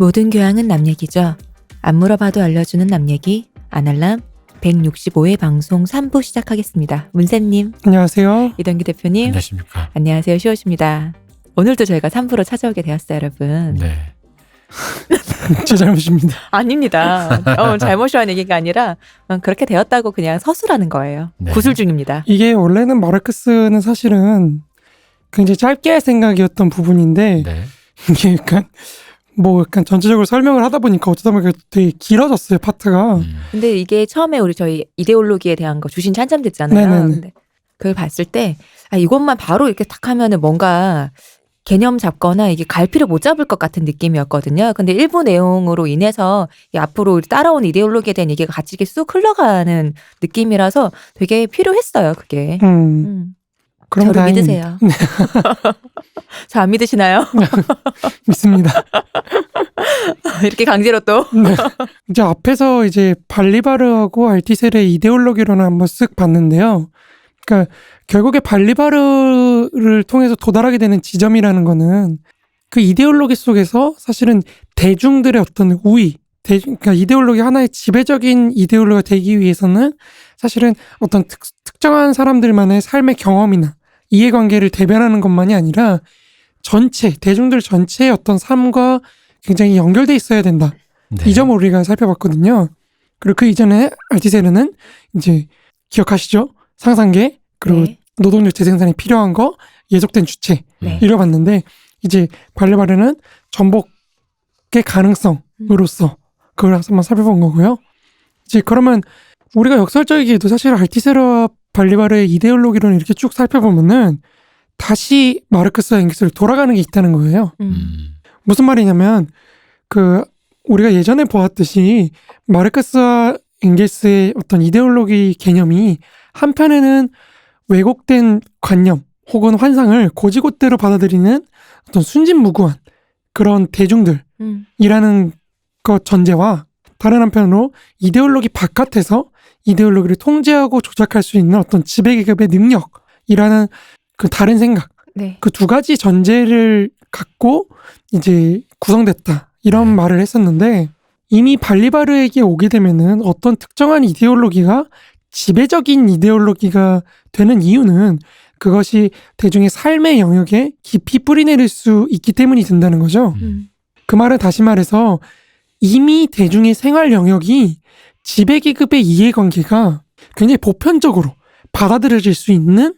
모든 교양은 남 얘기죠. 안 물어봐도 알려주는 남 얘기 아날람 165회 방송 3부 시작하겠습니다. 문쌤님, 안녕하세요. 이동규 대표님, 안녕하십니까. 안녕하세요. 시옷입니다. 오늘도 저희가 3부로 찾아오게 되었어요, 여러분. 네. 제 잘못입니다. 아닙니다. 잘못이라는 얘기가 아니라 그렇게 되었다고 그냥 서술하는 거예요. 네. 구술 중입니다. 이게 원래는 마르크스는 사실은 굉장히 짧게 할 생각이었던 부분인데 네. 이게 약간 전체적으로 설명을 하다 보니까 어쩌다 보니까 되게 길어졌어요, 파트가. 근데 이게 처음에 저희 이데올로기에 대한 거 주신 한참 됐잖아요. 네네네. 근데 그걸 봤을 때 이것만 바로 이렇게 탁 하면은 뭔가 개념 잡거나 이게 갈피를 못 잡을 것 같은 느낌이었거든요. 근데 일부 내용으로 인해서 앞으로 따라온 이데올로기에 대한 얘기가 같이 이렇게 쑥 흘러가는 느낌이라서 되게 필요했어요, 그게. 그럼 저를 다행히 믿으세요. 저 안 믿으시나요? 믿습니다. 이렇게 강제로 또. 네. 이제 앞에서 이제 발리바르하고 알티셀의 이데올로기론을 한번 쓱 봤는데요. 그러니까 결국에 발리바르를 통해서 도달하게 되는 지점이라는 거는 그 이데올로기 속에서 사실은 대중들의 어떤 우위, 그러니까 이데올로기 하나의 지배적인 이데올로기가 되기 위해서는 사실은 어떤 특정한 사람들만의 삶의 경험이나 이해관계를 대변하는 것만이 아니라 대중들 전체의 어떤 삶과 굉장히 연결돼 있어야 된다. 네. 이 점을 우리가 살펴봤거든요. 그리고 그 이전에 알티세르는 이제 기억하시죠? 상상계, 그리고 네. 노동력 재생산이 필요한 거, 예속된 주체 네. 읽어봤는데 이제 발레바르는 전복의 가능성으로서 그걸 한번 살펴본 거고요. 이제 그러면 우리가 역설적이게도 사실 알티세르와 발리바르의 이데올로기론을 이렇게 쭉 살펴보면은 다시 마르크스와 엥겔스를 돌아가는 게 있다는 거예요. 무슨 말이냐면 우리가 예전에 보았듯이 마르크스와 엥겔스의 어떤 이데올로기 개념이 한편에는 왜곡된 관념 혹은 환상을 고지곳대로 받아들이는 어떤 순진무구한 그런 대중들이라는 것 전제와 다른 한편으로 이데올로기 바깥에서 이데올로기를 통제하고 조작할 수 있는 어떤 지배계급의 능력이라는 그 다른 생각, 네. 그 두 가지 전제를 갖고 이제 구성됐다 이런 말을 했었는데 이미 발리바르에게 오게 되면은 어떤 특정한 이데올로기가 지배적인 이데올로기가 되는 이유는 그것이 대중의 삶의 영역에 깊이 뿌리내릴 수 있기 때문이 된다는 거죠. 그 말은 다시 말해서 이미 대중의 생활 영역이 지배계급의 이해관계가 굉장히 보편적으로 받아들여질 수 있는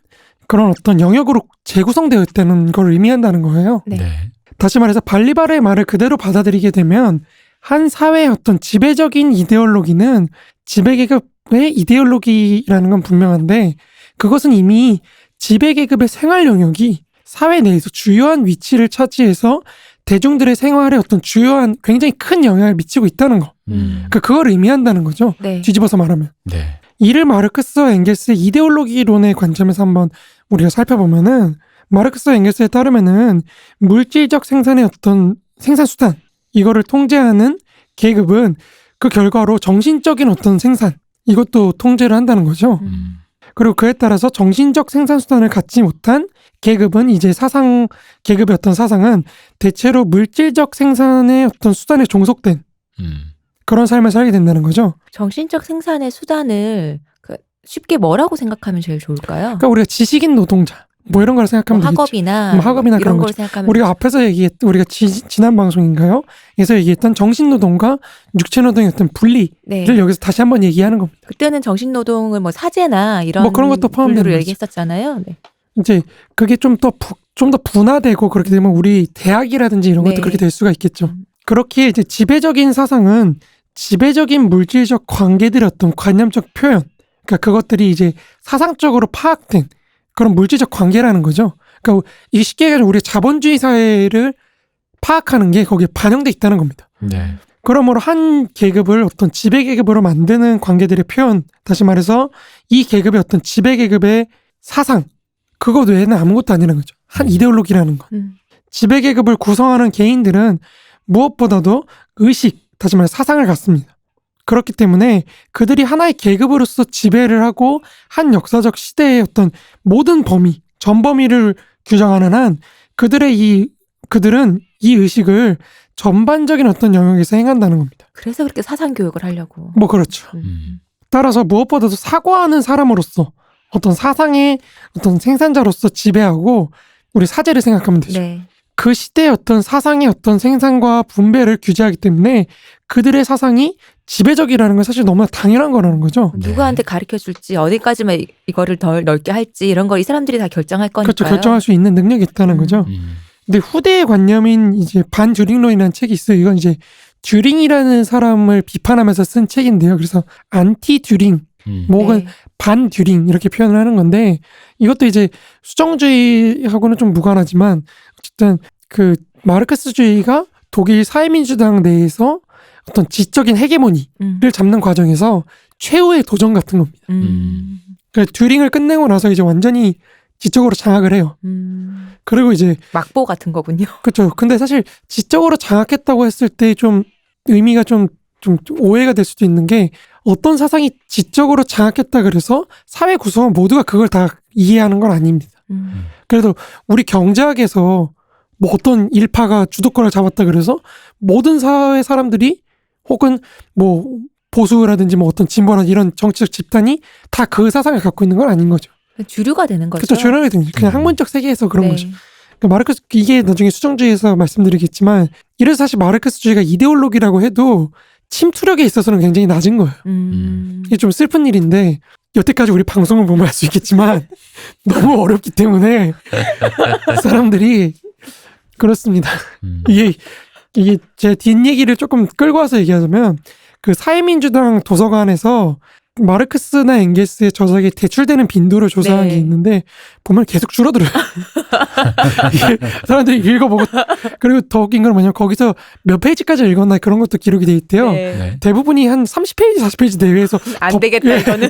그런 어떤 영역으로 재구성되어 있다는 걸 의미한다는 거예요. 네. 네. 다시 말해서 발리바르의 말을 그대로 받아들이게 되면 한 사회의 어떤 지배적인 이데올로기는 지배계급의 이데올로기라는 건 분명한데 그것은 이미 지배계급의 생활 영역이 사회 내에서 주요한 위치를 차지해서 대중들의 생활에 어떤 주요한 굉장히 큰 영향을 미치고 있다는 거. 그걸 의미한다는 거죠. 네. 뒤집어서 말하면. 네. 이를 마르크스와 엥겔스의 이데올로기론의 관점에서 한번 우리가 살펴보면은 마르크스와 엥겔스에 따르면은 물질적 생산의 어떤 생산수단 이거를 통제하는 계급은 그 결과로 정신적인 어떤 생산 이것도 통제를 한다는 거죠. 그리고 그에 따라서 정신적 생산수단을 갖지 못한 계급은 이제 계급의 어떤 사상은 대체로 물질적 생산의 어떤 수단에 종속된 그런 삶을 살게 된다는 거죠. 정신적 생산의 수단을 쉽게 뭐라고 생각하면 제일 좋을까요? 그러니까 우리가 지식인 노동자 뭐 이런 걸 생각하면 되겠죠. 학업이나 학업이나 이런 그런 걸 거죠. 생각하면 우리가 앞에서 우리가 지난 방송인가요? 에서 얘기했던 정신노동과 육체노동의 어떤 분리를 네. 여기서 다시 한번 얘기하는 겁니다. 그때는 정신노동을 사제나 이런 뭐 그런 것도 포함되는 분류로 거죠. 얘기했었잖아요. 네. 이제 그게 좀 더 분화되고 그렇게 되면 우리 대학이라든지 이런 것도 네. 그렇게 될 수가 있겠죠. 그렇게 이제 지배적인 사상은 지배적인 물질적 관계들의 어떤 관념적 표현, 그러니까 그것들이 이제 사상적으로 파악된 그런 물질적 관계라는 거죠. 그러니까 이 쉽게 얘기하면 우리가 자본주의 사회를 파악하는 게 거기에 반영돼 있다는 겁니다. 네. 그러므로 한 계급을 어떤 지배계급으로 만드는 관계들의 표현, 다시 말해서 이 계급의 어떤 지배계급의 사상, 그것 외에는 아무것도 아니라는 거죠. 한 이데올로기라는 것. 지배계급을 구성하는 개인들은 무엇보다도 의식, 다시 말해 사상을 갖습니다. 그렇기 때문에 그들이 하나의 계급으로서 지배를 하고 한 역사적 시대의 어떤 모든 범위, 전 범위를 규정하는 한 그들은 이 의식을 전반적인 어떤 영역에서 행한다는 겁니다. 그래서 그렇게 사상 교육을 하려고. 뭐 그렇죠. 음. 따라서 무엇보다도 사고하는 사람으로서 어떤 사상의 어떤 생산자로서 지배하고 우리 사제를 생각하면 되죠. 네. 그 시대의 어떤 사상의 어떤 생산과 분배를 규제하기 때문에 그들의 사상이 지배적이라는 건 사실 너무나 당연한 거라는 거죠. 네. 누구한테 가르쳐 줄지 어디까지만 이거를 더 넓게 할지 이런 걸 이 사람들이 다 결정할 거니까요. 그렇죠. 결정할 수 있는 능력이 있다는 거죠. 근데 후대의 관념인 이제 반듀링론이라는 책이 있어요. 이건 이제 듀링이라는 사람을 비판하면서 쓴 책인데요. 그래서 안티 듀링, 뭐 혹은 네. 반듀링 이렇게 표현을 하는 건데 이것도 이제 수정주의하고는 좀 무관하지만 어쨌든 그 마르크스주의가 독일 사회민주당 내에서 어떤 지적인 헤게모니를 잡는 과정에서 최후의 도전 같은 겁니다. 그러니까 듀링을 끝내고 나서 이제 완전히 지적으로 장악을 해요. 그리고 이제 막보 같은 거군요. 그렇죠. 근데 사실 지적으로 장악했다고 했을 때 좀 의미가 좀 오해가 될 수도 있는 게 어떤 사상이 지적으로 장악했다 그래서 사회 구성원 모두가 그걸 다 이해하는 건 아닙니다. 그래도 우리 경제학에서 뭐 어떤 일파가 주도권을 잡았다 그래서 모든 사회 사람들이 혹은 뭐 보수라든지 뭐 어떤 진보라든지 이런 정치적 집단이 다 그 사상을 갖고 있는 건 아닌 거죠. 주류가 되는 거죠. 그렇죠. 주류가 되는 거죠. 그냥 학문적 세계에서 그런 네. 거죠. 그러니까 마르크스 이게 나중에 수정주의에서 말씀드리겠지만 이래서 사실 마르크스주의가 이데올로기라고 해도 침투력에 있어서는 굉장히 낮은 거예요. 이게 좀 슬픈 일인데 여태까지 우리 방송을 보면 알 수 있겠지만 너무 어렵기 때문에 사람들이 그렇습니다. 이게 제 뒷얘기를 조금 끌고 와서 얘기하자면 그 사회민주당 도서관에서 마르크스나 엥겔스의 저작이 대출되는 빈도를 조사한 네. 게 있는데 보면 계속 줄어들어요. 이게 사람들이 읽어보고 그리고 더 웃긴 건 뭐냐면 거기서 몇 페이지까지 읽었나 그런 것도 기록이 돼 있대요. 네. 네. 대부분이 한 30페이지, 40페이지 내외에서 안 되겠다 이거는.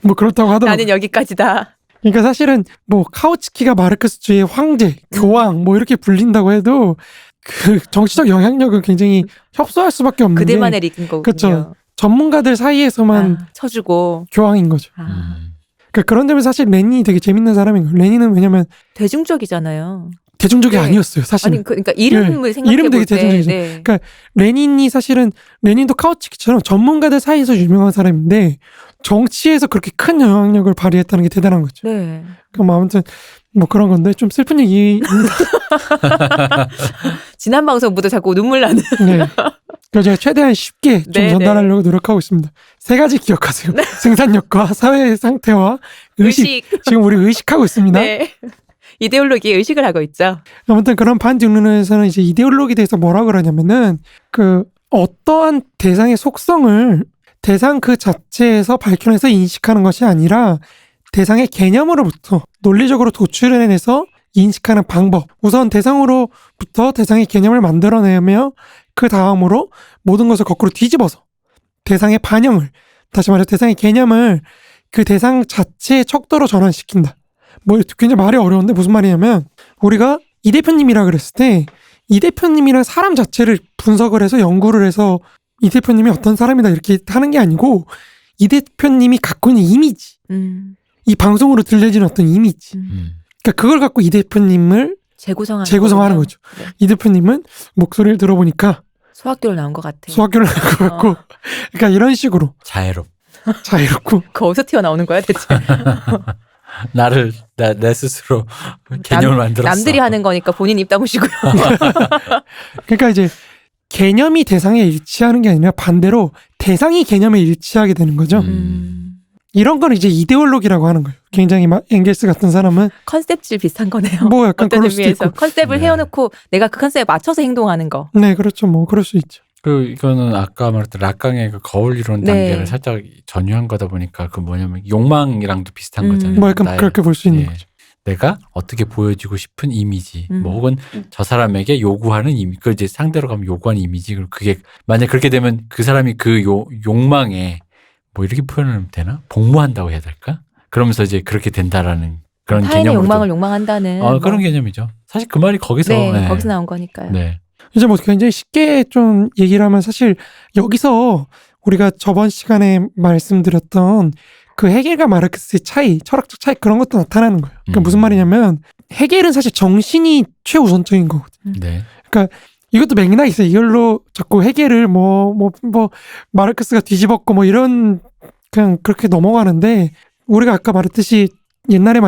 뭐 그렇다고 하더라고요. 나는 여기까지다. 그러니까 사실은 뭐 카우츠키가 마르크스주의의 황제, 교황 뭐 이렇게 불린다고 해도 그 정치적 영향력은 굉장히 협소할 수밖에 없는 게 그들만의 리그인 거군요. 그렇죠. 전문가들 사이에서만 쳐주고. 교황인 거죠. 그러니까 그런 점에서 사실 레닌이 되게 재밌는 사람인 거예요. 레닌은 왜냐면 대중적이잖아요. 대중적이 네. 아니었어요. 사실은. 아니 그러니까 이름을 예, 생각해 이름 되게 볼 때. 대중적이죠. 네. 그러니까 레닌이 사실은 레닌도 카우츠키처럼 전문가들 사이에서 유명한 사람인데 정치에서 그렇게 큰 영향력을 발휘했다는 게 대단한 거죠. 네. 그럼 아무튼 뭐 그런 건데 좀 슬픈 얘기입니다. 지난 방송부터 자꾸 눈물 나는. 네. 그래서 제가 최대한 쉽게 좀 네, 전달하려고 노력하고 있습니다. 세 가지 기억하세요. 생산력과 사회의 상태와 의식. 지금 우리 의식하고 있습니다. 네. 이데올로기에 의식을 하고 있죠. 아무튼 그런 반디论에서는 이제 이데올로기에 대해서 뭐라 그러냐면은 그 어떠한 대상의 속성을 대상 그 자체에서 밝혀내서 인식하는 것이 아니라 대상의 개념으로부터 논리적으로 도출해내서 인식하는 방법. 우선 대상으로부터 대상의 개념을 만들어내며 그 다음으로 모든 것을 거꾸로 뒤집어서 대상의 반영을, 다시 말해 대상의 개념을 그 대상 자체의 척도로 전환시킨다. 뭐 굉장히 말이 어려운데 무슨 말이냐면 우리가 이 대표님이라 그랬을 때 이 대표님이란 사람 자체를 분석을 해서 연구를 해서 이 대표님이 어떤 사람이다 이렇게 하는 게 아니고 이 대표님이 갖고 있는 이미지, 이 방송으로 들려지는 어떤 이미지, 그러니까 그걸 갖고 이 대표님을 재구성하는 거죠. 네. 이 대표님은 목소리를 들어보니까 소학교를 나온 것 같아. 소학교를 나온 것 같고, 그러니까 이런 식으로 자유롭고 그 어디서 튀어나오는 거야 대체? 내 스스로 개념을 만들었어. 남들이 하는 거니까 본인 입 다무시고요. 그러니까 이제 개념이 대상에 일치하는 게 아니라 반대로 대상이 개념에 일치하게 되는 거죠. 이런 걸 이제 이데올로기라고 하는 거예요. 굉장히 엥겔스 같은 사람은 컨셉질 비슷한 거네요. 뭐 약간 어떤 그럴 수도 의미에서 있고. 컨셉을 네. 해놓고 내가 그 컨셉에 맞춰서 행동하는 거. 네, 그렇죠. 뭐 그럴 수 있죠. 그 이거는 아까 말했던 락강의 그 거울 이론 네. 단계를 살짝 전유한 거다 보니까 그 뭐냐면 욕망이랑도 비슷한 거잖아요. 뭐 약간 나의, 그렇게 볼 수 있는 예. 거죠. 내가 어떻게 보여지고 싶은 이미지, 뭐 혹은 저 사람에게 요구하는 이미지, 그 이제 상대로 가면 요구하는 이미지, 그리고 그게 만약 그렇게 되면 그 사람이 그 욕망에 뭐 이렇게 표현하면 되나? 복무한다고 해야 될까? 그러면서 이제 그렇게 된다라는 그런 타인의 개념으로 욕망을 욕망한다는. 그런 개념이죠. 사실 그 말이 거기서 네, 거기서 나온 거니까요. 네. 이제 뭐 굉장히 쉽게 좀 얘기를 하면 사실 여기서 우리가 저번 시간에 말씀드렸던 그 헤겔과 마르크스의 차이, 철학적 차이 그런 것도 나타나는 거예요. 그러니까 무슨 말이냐면 헤겔은 사실 정신이 최우선적인 거거든요. 네. 그러니까 이것도 맥락이 있어요. 이걸로 자꾸 해겔을 마르크스가 뒤집었고 뭐 이런 그냥 그렇게 넘어가는데 우리가 아까 말했듯이 옛날에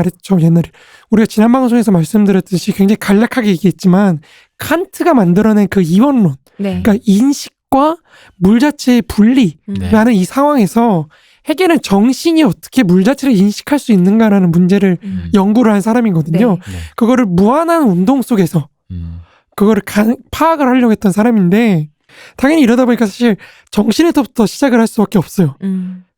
우리가 지난 방송에서 말씀드렸듯이 굉장히 간략하게 얘기했지만 칸트가 만들어낸 그 이원론, 네. 그러니까 인식과 물 자체의 분리라는 이 상황에서 해겔은 정신이 어떻게 물 자체를 인식할 수 있는가라는 문제를 연구를 한 사람이거든요. 네. 그거를 무한한 운동 속에서 그거를 파악을 하려고 했던 사람인데 당연히 이러다 보니까 사실 정신에서부터 시작을 할 수밖에 없어요.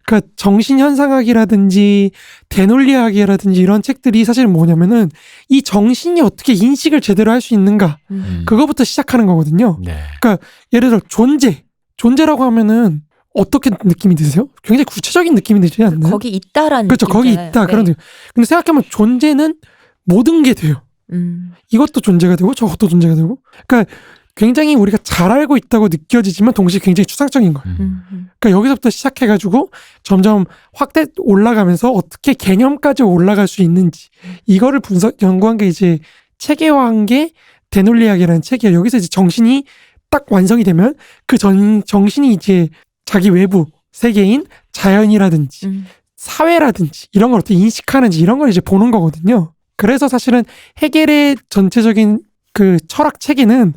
그러니까 정신현상학이라든지 대논리학이라든지 이런 책들이 사실 뭐냐면은 이 정신이 어떻게 인식을 제대로 할 수 있는가 그거부터 시작하는 거거든요. 네. 그러니까 예를 들어 존재라고 하면은 어떻게 느낌이 드세요? 굉장히 구체적인 느낌이 들지 않나요? 거기 있다라는 그렇죠. 거기 느낌이잖아요. 있다. 네. 그런 느낌. 근데 생각해보면 존재는 모든 게 돼요. 이것도 존재가 되고 저것도 존재가 되고. 그러니까 굉장히 우리가 잘 알고 있다고 느껴지지만 동시에 굉장히 추상적인 거예요. 그러니까 여기서부터 시작해가지고 점점 확대 올라가면서 어떻게 개념까지 올라갈 수 있는지 이거를 연구한 게 이제 체계화한 게 대논리학이라는 책이에요. 여기서 이제 정신이 딱 완성이 되면 그 정신이 이제 자기 외부 세계인 자연이라든지 사회라든지 이런 걸 어떻게 인식하는지 이런 걸 이제 보는 거거든요. 그래서 사실은 해겔의 전체적인 그 철학 체계는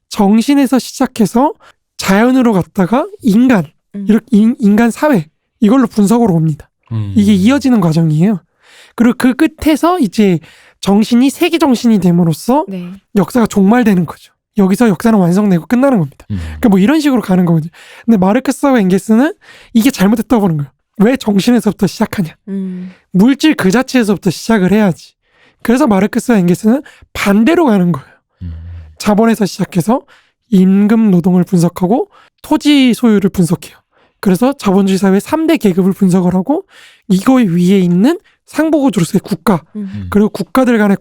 정신에서 시작해서 자연으로 갔다가 인간, 이렇게 인간 사회 이걸로 분석으로 옵니다. 이게 이어지는 과정이에요. 그리고 그 끝에서 이제 정신이 세계 정신이 됨으로써 네. 역사가 종말되는 거죠. 여기서 역사는 완성되고 끝나는 겁니다. 그러니까 뭐 이런 식으로 가는 거거든요. 근데 마르크스와 엥겔스는 이게 잘못했다고 보는 거예요. 왜 정신에서부터 시작하냐? 물질 그 자체에서부터 시작을 해야지. 그래서 마르크스와 엥겔스는 반대로 가는 거예요. 자본에서 시작해서 임금 노동을 분석하고 토지 소유를 분석해요. 그래서 자본주의 사회의 3대 계급을 분석을 하고 이거 위에 있는 상부구조로서의 국가 그리고 국가들 간의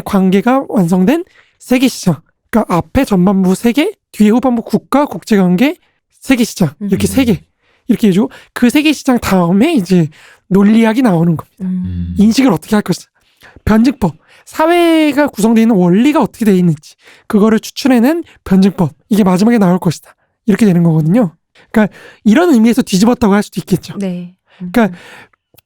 관계가 완성된 세계시장. 그러니까 앞에 전반부 세계, 뒤에 후반부 국가, 국제관계, 세계시장 이렇게 세 개 이렇게 해주고 그 세계시장 다음에 이제 논리학이 나오는 겁니다. 인식을 어떻게 할 것이다. 변증법. 사회가 구성되어 있는 원리가 어떻게 되어 있는지 그거를 추출해낸 변증법. 이게 마지막에 나올 것이다. 이렇게 되는 거거든요. 그러니까 이런 의미에서 뒤집었다고 할 수도 있겠죠. 네. 그러니까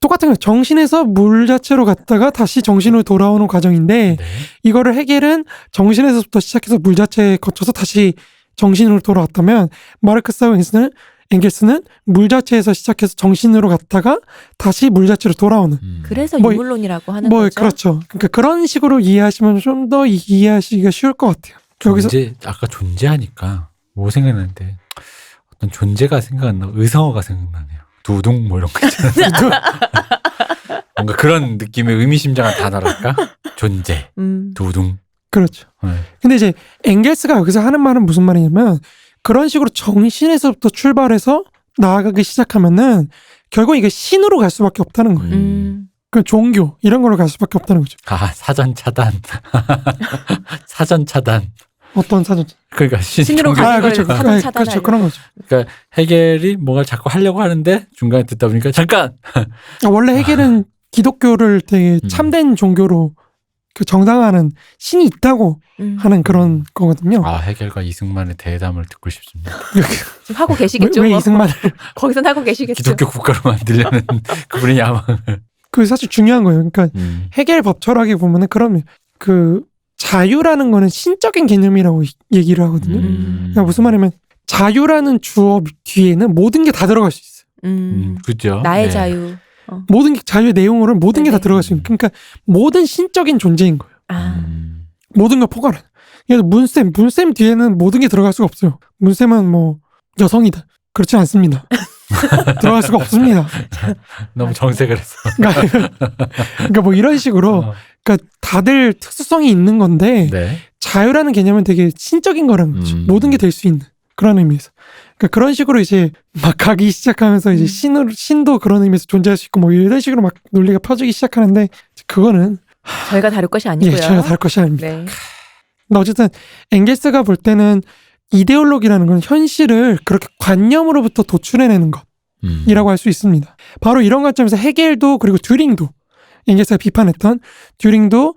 똑같은 거예요. 정신에서 물 자체로 갔다가 다시 정신으로 돌아오는 과정인데 네. 이거를 해겔은 정신에서부터 시작해서 물 자체에 거쳐서 다시 정신으로 돌아왔다면 마르크스와 엥겔스는 물 자체에서 시작해서 정신으로 갔다가 다시 물 자체로 돌아오는. 그래서 뭐, 인물론이라고 하는 뭐 거죠. 그렇죠. 그러니까 그런 식으로 이해하시면 좀 더 이해하시기가 쉬울 것 같아요. 여기서 아까 존재하니까 뭐 생각나는데 어떤 존재가 생각 안 나고 의성어가 생각나네요. 두둥 뭐 이런 거 있잖아요. 뭔가 그런 느낌의 의미심장한 단어랄까? 존재, 두둥. 그렇죠. 네. 근데 이제 엥겔스가 여기서 하는 말은 무슨 말이냐면 그런 식으로 정신에서부터 출발해서 나아가기 시작하면은 결국 이게 신으로 갈 수밖에 없다는 거예요. 그 종교 이런 걸로 갈 수밖에 없다는 거죠. 아, 사전 차단. 사전 차단. 어떤 사전? 그러니까 신으로 종교- 가는 걸 그렇죠. 사전 차단하는 그렇죠. 그런 거죠. 그러니까 해겔이 뭔가 자꾸 하려고 하는데 중간에 듣다 보니까 잠깐. 원래 해겔은 기독교를 되게 참된 종교로 그 정당화하는 신이 있다고 하는 그런 거거든요. 아, 해겔과 이승만의 대담을 듣고 싶습니다. 지금 하고 계시겠죠. 왜 뭐. 이승만을 거기선 하고 계시겠죠. 기독교 국가로 만들려는 그분의 야망을. 그 사실 중요한 거예요. 그러니까 해겔 법 철학에 보면은 그러면 그 자유라는 거는 신적인 개념이라고 얘기를 하거든요. 그러니까 무슨 말이냐면 자유라는 주어 뒤에는 모든 게 다 들어갈 수 있어요. 그죠. 나의 네. 자유. 모든 게 자유의 내용으로는 모든 게 다 네네. 들어갈 수 있는. 그러니까 모든 신적인 존재인 거예요. 아. 모든 걸 포괄하는. 그래서 문쌤 뒤에는 모든 게 들어갈 수가 없어요. 문쌤은 뭐 여성이다. 그렇지 않습니다. 들어갈 수가 없습니다. 너무 정색을 했어. 그러니까 뭐 이런 식으로 그러니까 다들 특수성이 있는 건데 네. 자유라는 개념은 되게 신적인 거라는 거죠. 모든 게 될 수 있는 그런 의미에서. 그러니까 그런 식으로 이제 막 가기 시작하면서 이제 신도 그런 의미에서 존재할 수 있고 뭐 이런 식으로 막 논리가 펴지기 시작하는데 그거는 저희가 다룰 것이 아니고요. 예, 저희가 다룰 것이 아닙니다. 네. 근데 어쨌든 엥겔스가 볼 때는 이데올로기라는 건 현실을 그렇게 관념으로부터 도출해내는 것이라고 할 수 있습니다. 바로 이런 관점에서 해겔도 그리고 듀링도 엥겔스가 비판했던 듀링도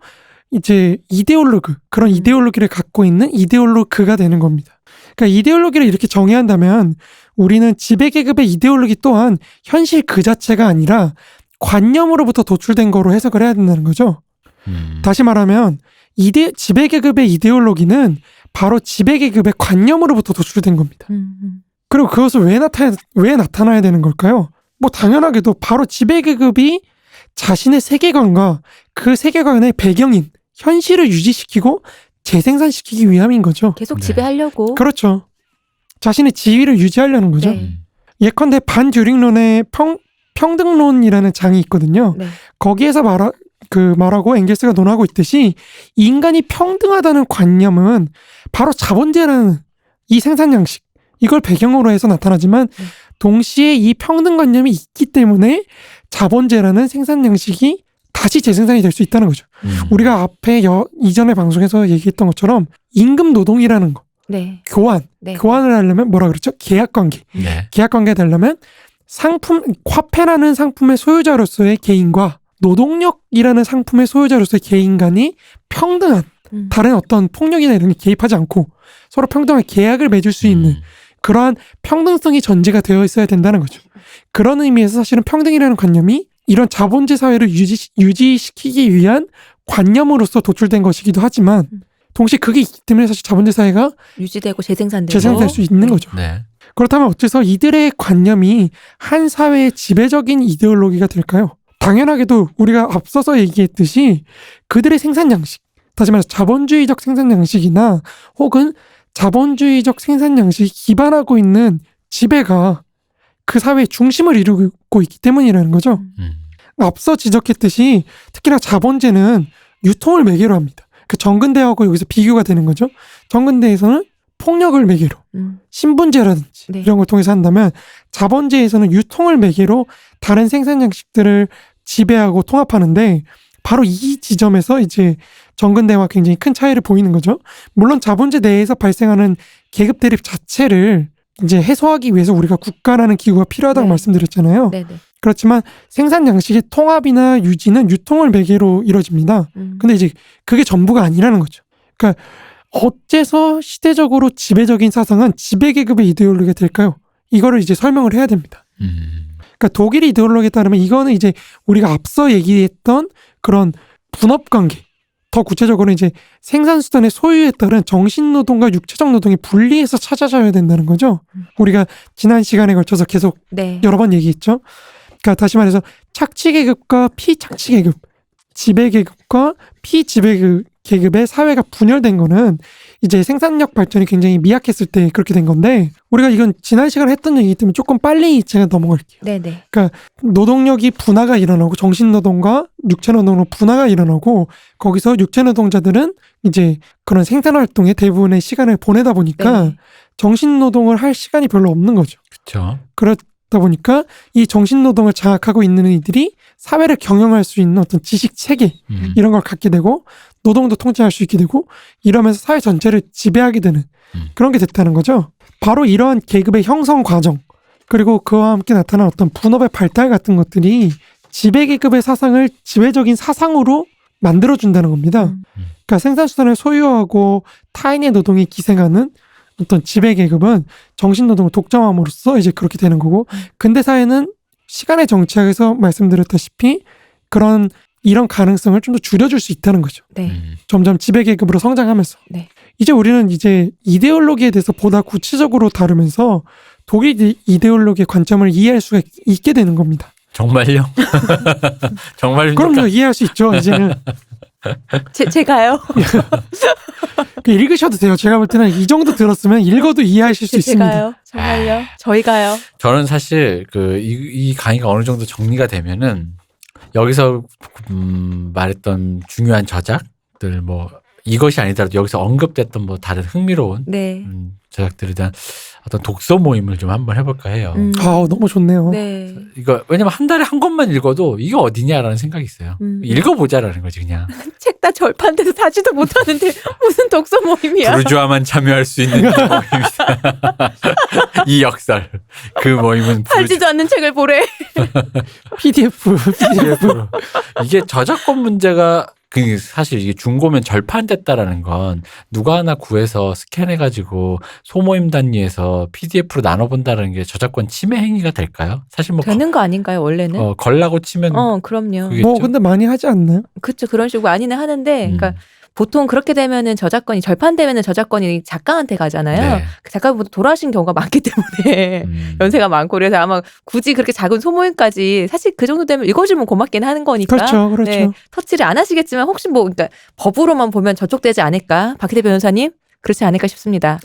이제 이데올로그, 그런 이데올로기를 갖고 있는 이데올로그가 되는 겁니다. 그러니까 이데올로기를 이렇게 정의한다면 우리는 지배계급의 이데올로기 또한 현실 그 자체가 아니라 관념으로부터 도출된 거로 해석을 해야 된다는 거죠. 다시 말하면 지배계급의 이데올로기는 바로 지배계급의 관념으로부터 도출된 겁니다. 그리고 그것을 왜 나타나야 되는 걸까요? 뭐 당연하게도 바로 지배계급이 자신의 세계관과 그 세계관의 배경인 현실을 유지시키고 재생산시키기 위함인 거죠. 계속 네. 지배하려고. 그렇죠. 자신의 지위를 유지하려는 거죠. 네. 예컨대 반듀링론의 평등론이라는 장이 있거든요. 네. 거기에서 말하고 엥겔스가 논하고 있듯이 인간이 평등하다는 관념은 바로 자본제라는 이 생산 양식, 이걸 배경으로 해서 나타나지만 동시에 이 평등관념이 있기 때문에 자본제라는 생산 양식이 다시 재생산이 될 수 있다는 거죠. 우리가 앞에 이전의 방송에서 얘기했던 것처럼 임금 노동이라는 거, 네. 교환을 하려면 뭐라 그랬죠? 계약관계. 네. 계약관계가 되려면 화폐라는 상품의 소유자로서의 개인과 노동력이라는 상품의 소유자로서의 개인 간이 평등한 다른 어떤 폭력이나 이런 게 개입하지 않고 서로 평등한 계약을 맺을 수 있는 그러한 평등성이 전제가 되어 있어야 된다는 거죠. 그런 의미에서 사실은 평등이라는 관념이 이런 자본제 사회를 유지시키기 위한 관념으로서 도출된 것이기도 하지만 동시에 그게 있기 때문에 사실 자본제 사회가 유지되고 재생산되고. 재생될 수 있는 거죠. 네. 그렇다면 어째서 이들의 관념이 한 사회의 지배적인 이데올로기가 될까요? 당연하게도 우리가 앞서서 얘기했듯이 그들의 생산 양식, 다시 말해서 자본주의적 생산 양식이나 혹은 자본주의적 생산 양식이 기반하고 있는 지배가 그 사회의 중심을 이루고 있기 때문이라는 거죠. 앞서 지적했듯이 특히나 자본제는 유통을 매개로 합니다. 그 정근대하고 여기서 비교가 되는 거죠. 정근대에서는 폭력을 매개로, 신분제라든지 네. 이런 걸 통해서 한다면 자본제에서는 유통을 매개로 다른 생산 양식들을 지배하고 통합하는데 바로 이 지점에서 이제 정근대와 굉장히 큰 차이를 보이는 거죠. 물론 자본제 내에서 발생하는 계급 대립 자체를 이제 해소하기 위해서 우리가 국가라는 기구가 필요하다고 네. 말씀드렸잖아요. 네네. 그렇지만 생산 양식의 통합이나 유지는 유통을 매개로 이루어집니다. 근데 이제 그게 전부가 아니라는 거죠. 그러니까 어째서 시대적으로 지배적인 사상은 지배계급의 이데올로기가 될까요? 이거를 이제 설명을 해야 됩니다. 그러니까 독일의 이데올로기에 따르면 이거는 이제 우리가 앞서 얘기했던 그런 분업관계, 더 구체적으로 이제 생산수단의 소유에 따른 정신노동과 육체적 노동이 분리해서 찾아져야 된다는 거죠. 우리가 지난 시간에 걸쳐서 계속 네. 여러 번 얘기했죠. 그러니까 다시 말해서 착취계급과 피착취계급, 지배계급과 피지배계급의 사회가 분열된 거는 이제 생산력 발전이 굉장히 미약했을 때 그렇게 된 건데 우리가 이건 지난 시간에 했던 얘기이기 때문에 조금 빨리 제가 넘어갈게요. 네네. 그러니까 노동력이 분화가 일어나고 정신노동과 육체노동으로 분화가 일어나고 거기서 육체노동자들은 이제 그런 생산활동에 대부분의 시간을 보내다 보니까 네. 정신노동을 할 시간이 별로 없는 거죠. 그렇죠. 그렇다 보니까 이 정신노동을 장악하고 있는 이들이 사회를 경영할 수 있는 어떤 지식 체계 이런 걸 갖게 되고 노동도 통제할 수 있게 되고 이러면서 사회 전체를 지배하게 되는 그런 게 됐다는 거죠. 바로 이러한 계급의 형성 과정 그리고 그와 함께 나타난 어떤 분업의 발달 같은 것들이 지배계급의 사상을 지배적인 사상으로 만들어준다는 겁니다. 그러니까 생산수단을 소유하고 타인의 노동에 기생하는 어떤 지배계급은 정신노동을 독점함으로써 이제 그렇게 되는 거고 근대사회는 시간의 정치학에서 말씀드렸다시피 이런 가능성을 좀 더 줄여줄 수 있다는 거죠. 네. 점점 지배계급으로 성장하면서. 네. 이제 우리는 이제 이데올로기에 대해서 보다 구체적으로 다루면서 독일 이데올로기의 관점을 이해할 수가 있게 되는 겁니다. 정말요? 정말입니까? 그럼요. 이해할 수 있죠. 이제는. 제가요? 읽으셔도 돼요. 제가 볼 때는 이 정도 들었으면 읽어도 이해하실 수 있습니다. 제가요? 정말요? 저희가요? 저는 사실 이 강의가 어느 정도 정리가 되면은 여기서 말했던 중요한 저작들 뭐 이것이 아니더라도 여기서 언급됐던 뭐 다른 흥미로운 네. 저작들에 대한 어떤 독서 모임을 좀 한번 해볼까 해요. 너무 좋네요. 네. 이거 왜냐면 한 달에 한 권만 읽어도 이게 어디냐라는 생각이 있어요. 읽어보자라는 거지 그냥. 책 다 절판돼서 사지도 못하는데 무슨 독서 모임이야? 부르주아만 참여할 수 있는 모임이다. 이 역설. 그 모임은 팔지도 않는 책을 보래. PDF. 이게 저작권 문제가 그 사실 이게 중고면 절판됐다라는 건 누가 하나 구해서 스캔해가지고 소모임 단위에서 PDF로 나눠본다는 게 저작권 침해 행위가 될까요? 사실 뭐 되는 거 아닌가요 원래는? 걸라고 치면 그럼요. 그게 뭐 근데 많이 하지 않나요? 그렇죠. 그런 식으로 아니는 하는데, 그러니까 보통 그렇게 되면은 저작권이 절판되면은 저작권이 작가한테 가잖아요. 네. 그 작가분 돌아가신 경우가 많기 때문에 연세가 많고 그래서 아마 굳이 그렇게 작은 소모임까지 사실 그 정도 되면 읽어주면 고맙긴 하는 거니까. 그렇죠, 그렇죠. 네, 터치를 안 하시겠지만 혹시 뭐 그러니까 법으로만 보면 저촉되지 않을까? 박희대 변호사님 그렇지 않을까 싶습니다.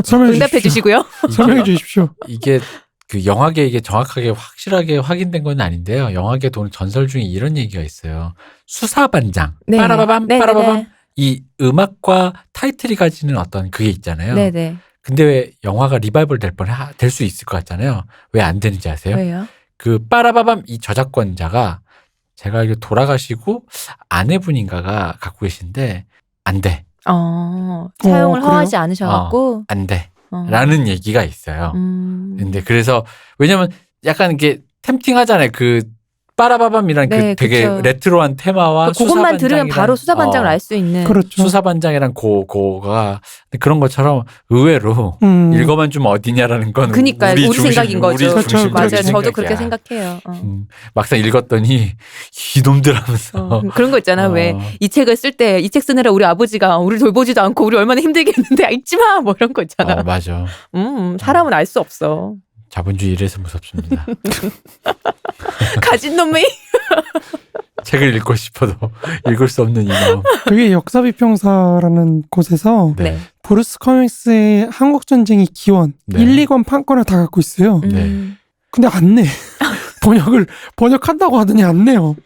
설명해 응답해 주십시오. 주시고요. 설명해 주십시오. 이게 그 영화계 이게 정확하게 확실하게 확인된 건 아닌데요. 영화계 도는 전설 중에 이런 얘기가 있어요. 수사반장, 네. 빠라바밤, 네, 빠라바밤. 네, 이 음악과 타이틀이 가지는 어떤 그게 있잖아요. 네네. 근데 왜 영화가 리바이벌 될 수 있을 것 같잖아요. 왜 안 되는지 아세요? 왜요? 그 빠라바밤 이 저작권자가 제가 이거 돌아가시고 아내분인가가 갖고 계신데 안 돼. 사용을 그래요? 허하지 않으셔갖고. 안 돼. 어. 라는 얘기가 있어요. 근데 그래서 왜냐면 약간 이게 템팅하잖아요. 그 빠라바밤이란 네, 그 되게 그쵸. 레트로한 테마와 그것만 들으면 바로 수사반장을 알 수 있는. 그렇죠. 수사반장이란 고가 그런 것처럼 의외로 읽어만 좀 어디냐라는 건 그러니까요. 우리 생각인 거죠. 우리 그렇죠. 중심 맞아요. 중심 저도 그렇게 생각이야. 생각해요. 막상 읽었더니 이놈들 하면서 그런 거 있잖아. 왜 이 책을 쓸 때 이 책 쓰느라 우리 아버지가 우리 돌보지도 않고 우리 얼마나 힘들게 했는데 읽지 마. 뭐 이런 거 있잖아. 맞아. 사람은 알 수 없어. 자본주의 이래서 무섭습니다. 가진 놈이. 책을 읽고 싶어도 읽을 수 없는 이놈. 그게 역사비평사라는 곳에서 네. 브루스 커밍스의 한국전쟁의 기원 네. 1, 2권 판권을 다 갖고 있어요. 네. 근데 안 내. 번역한다고 하더니 안 내요.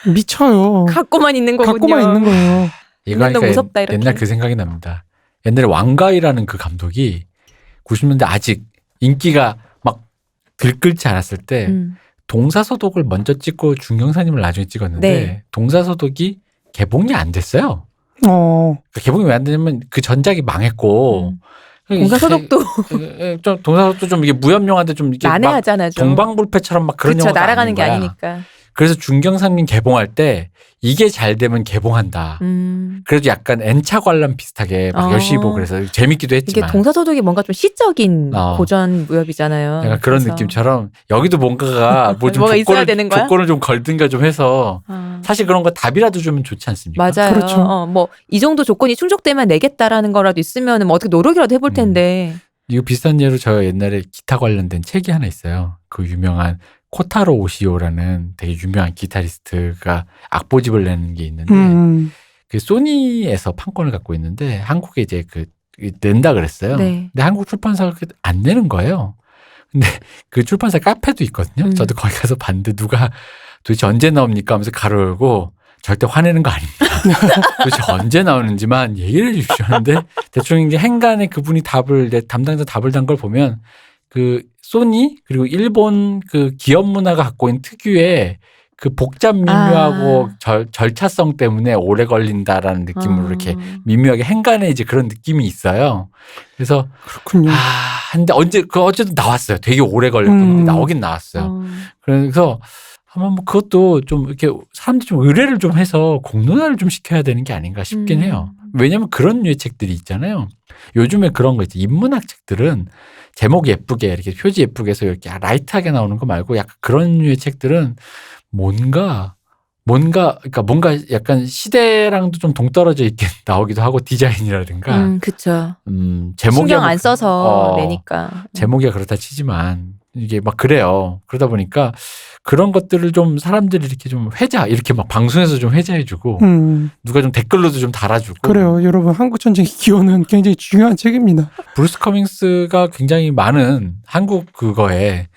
미쳐요. 갖고만 있는 거군요. 갖고만 있는 거예요. 이거 너무 하니까 무섭다, 이렇게. 옛날 그 생각이 납니다. 옛날에 왕가이라는 그 감독이 90년대 아직 인기가 막 들끓지 않았을 때 동사소독을 먼저 찍고 중경사님을 나중에 찍었는데 네. 동사소독이 개봉이 안 됐어요. 어, 그러니까 개봉이 왜 안 되냐면 그 전작이 망했고 동사소독도 좀 동사소독도 좀 이게 무협영화인데 좀 이게 막 난해하잖아. 좀. 동방불패처럼 막 그런 그쵸, 영화가 날아가는 아닌 게 거야. 아니니까. 그래서 중경사님 개봉할 때 이게 잘 되면 개봉한다. 그래도 약간 N차 관람 비슷하게 막 열심히 보고 그래서 재밌기도 이게 했지만 동사소독이 뭔가 좀 시적인 고전 무협이잖아요. 약간 그런 그래서. 느낌처럼 여기도 뭔가가 뭐 좀 뭐가 있어야 되는 거야? 조건을 좀 걸든가 좀 해서 사실 그런 거 답이라도 주면 좋지 않습니까? 맞아요. 그렇죠. 뭐 이 정도 조건이 충족되면 내겠다라는 거라도 있으면 뭐 어떻게 노력이라도 해볼 텐데. 이거 비슷한 예로 저 옛날에 기타 관련된 책이 하나 있어요. 그 유명한 코타로 오시오라는 되게 유명한 기타리스트가 악보집을 내는 게 있는데 그 소니에서 판권을 갖고 있는데 한국에 이제 그 낸다 그랬어요. 네. 근데 한국 출판사가 안 내는 거예요. 근데 그 출판사 카페도 있거든요. 저도 거기 가서 봤는데 누가 도대체 언제 나옵니까 하면서 가로 열고 절대 화내는 거 아닙니다. 도대체 언제 나오는지만 얘기를 해주십시오 하는데 대충 이제 행간에 그분이 담당자 답을 단 걸 보면 그 소니 그리고 일본 그 기업 문화가 갖고 있는 특유의 그 복잡 미묘하고 절차성 때문에 오래 걸린다라는 느낌으로 이렇게 미묘하게 행간에 이제 그런 느낌이 있어요. 그래서 그렇군요. 근데 어쨌든 나왔어요. 되게 오래 걸렸는데 나오긴 나왔어요. 그래서 아마 뭐 그것도 좀 이렇게 사람들이 좀 의뢰를 좀 해서 공론화를 좀 시켜야 되는 게 아닌가 싶긴 해요. 왜냐하면 그런 류의 책들이 있잖아요. 요즘에 그런 거 있지. 인문학 책들은 제목 예쁘게 이렇게 표지 예쁘게 해서 이렇게 라이트하게 나오는 거 말고 약간 그런 류의 책들은 뭔가 약간 시대랑도 좀 동떨어져 있게 나오기도 하고 디자인이라든가. 그쵸. 제목이 신경 안 써서 내니까. 제목이 그렇다 치지만 이게 막 그래요. 그러다 보니까 그런 것들을 좀 사람들이 이렇게 좀 이렇게 막 방송에서 좀 회자해주고 누가 좀 댓글로도 좀 달아주고. 그래요. 여러분 한국전쟁의 기원은 굉장히 중요한 책입니다. 브루스 커밍스가 굉장히 많은 한국 그거에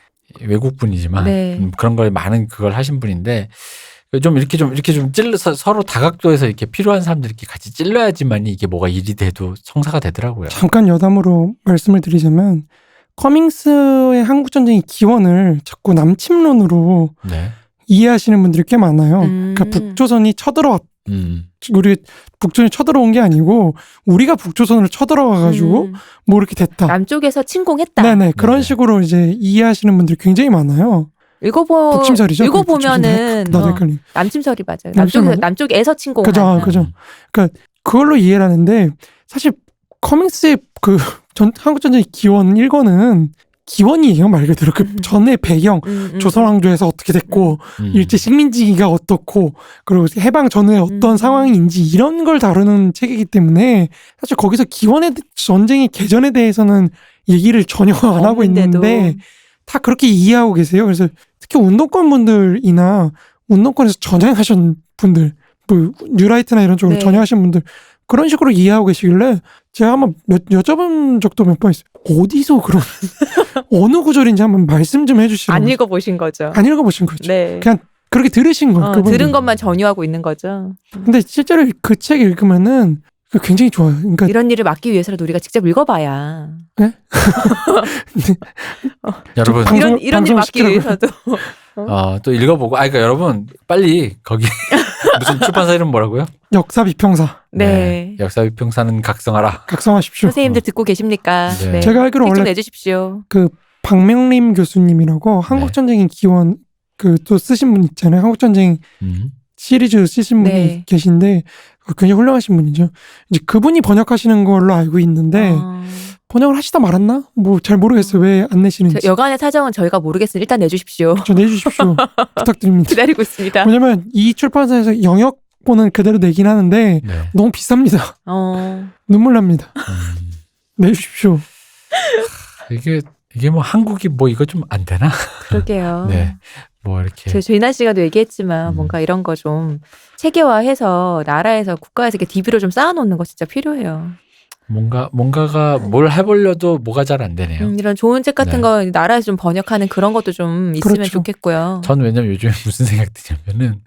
외국분이지만 네. 그런 거에 많은 그걸 하신 분인데 좀 이렇게 좀 찔러서 서로 다각도에서 이렇게 필요한 사람들 이렇게 같이 찔러야지만 이게 뭐가 일이 돼도 성사가 되더라고요. 잠깐 여담으로 말씀을 드리자면 커밍스의 한국전쟁의 기원을 자꾸 남침론으로 네. 이해하시는 분들이 꽤 많아요. 그러니까 북조선이 우리 북조선이 쳐들어온 게 아니고 우리가 북조선을 쳐들어와가지고 뭐 이렇게 됐다. 남쪽에서 침공했다. 네네 그런 식으로 이제 이해하시는 분들이 굉장히 많아요. 북침설이죠. 읽어보면은 나도 헷갈려. 남침설이 맞아요. 남침설 남쪽에서 친공. 그죠. 그러니까 그걸로 이해를 하는데 사실 커밍스의 그 한국전쟁의 기원 1권은 기원이에요 말 그대로 그 전의 배경 조선왕조에서 어떻게 됐고 일제 식민지가 어떻고 그리고 해방 전후에 어떤 상황인지 이런 걸 다루는 책이기 때문에 사실 거기서 기원의 전쟁의 개전에 대해서는 얘기를 전혀 안 하고 있는데 다 그렇게 이해하고 계세요. 그래서 특히 운동권 분들이나 운동권에서 전향하신 분들 뭐 뉴라이트나 이런 쪽으로 네. 전향하신 분들 그런 식으로 이해하고 계시길래 제가 한번 여쭤본 적도 몇 번 있어요. 어디서 그런 어느 구절인지 한번 말씀 좀 해주시라고. 안 읽어보신 거죠. 안 읽어보신 거죠. 네. 그냥 그렇게 들으신 거예요. 그분들. 들은 것만 전유하고 있는 거죠. 근데 실제로 그 책 읽으면은 굉장히 좋아요. 그러니까 이런 일을 막기 위해서라도 우리가 직접 읽어봐야. 여러분 방송- 이런 일 막기 방송시키라고요. 위해서도. 또 읽어보고 그러니까 여러분 빨리 거기 무슨 출판사 이름 뭐라고요? 역사 비평사 네. 역사 비평사는 각성하라. 각성하십시오. 선생님들 듣고 계십니까? 네. 제가 알기로 책 좀 원래 내주십시오. 그 박명림 교수님이라고 한국전쟁의 기원 그 또 쓰신 분 있잖아요. 한국전쟁 시리즈 쓰신 분이 네. 계신데 굉장히 훌륭하신 분이죠. 이제 그분이 번역하시는 걸로 알고 있는데 번역을 하시다 말았나? 뭐 잘 모르겠어요. 왜 안 내시는지. 여간의 사정은 저희가 모르겠으니 일단 내주십시오. 저 내주십시오. 부탁드립니다. 기다리고 있습니다. 왜냐면 이 출판사에서 영역본은 그대로 내긴 하는데 네. 너무 비쌉니다. 눈물 납니다. 내주십시오. 이게 뭐 한국이 뭐 이거 좀 안 되나? 그러게요. 네. 뭐 이렇게 조인하 씨가도 얘기했지만 뭔가 이런 거 좀 체계화해서 나라에서 국가에서 이렇게 DB로 좀 쌓아놓는 거 진짜 필요해요. 뭔가가 뭘 해보려도 뭐가 잘 안 되네요. 이런 좋은 책 같은 네. 거 나라에서 좀 번역하는 그런 것도 좀 있으면 그렇죠. 좋겠고요. 전 왜냐면 요즘에 무슨 생각 드냐면은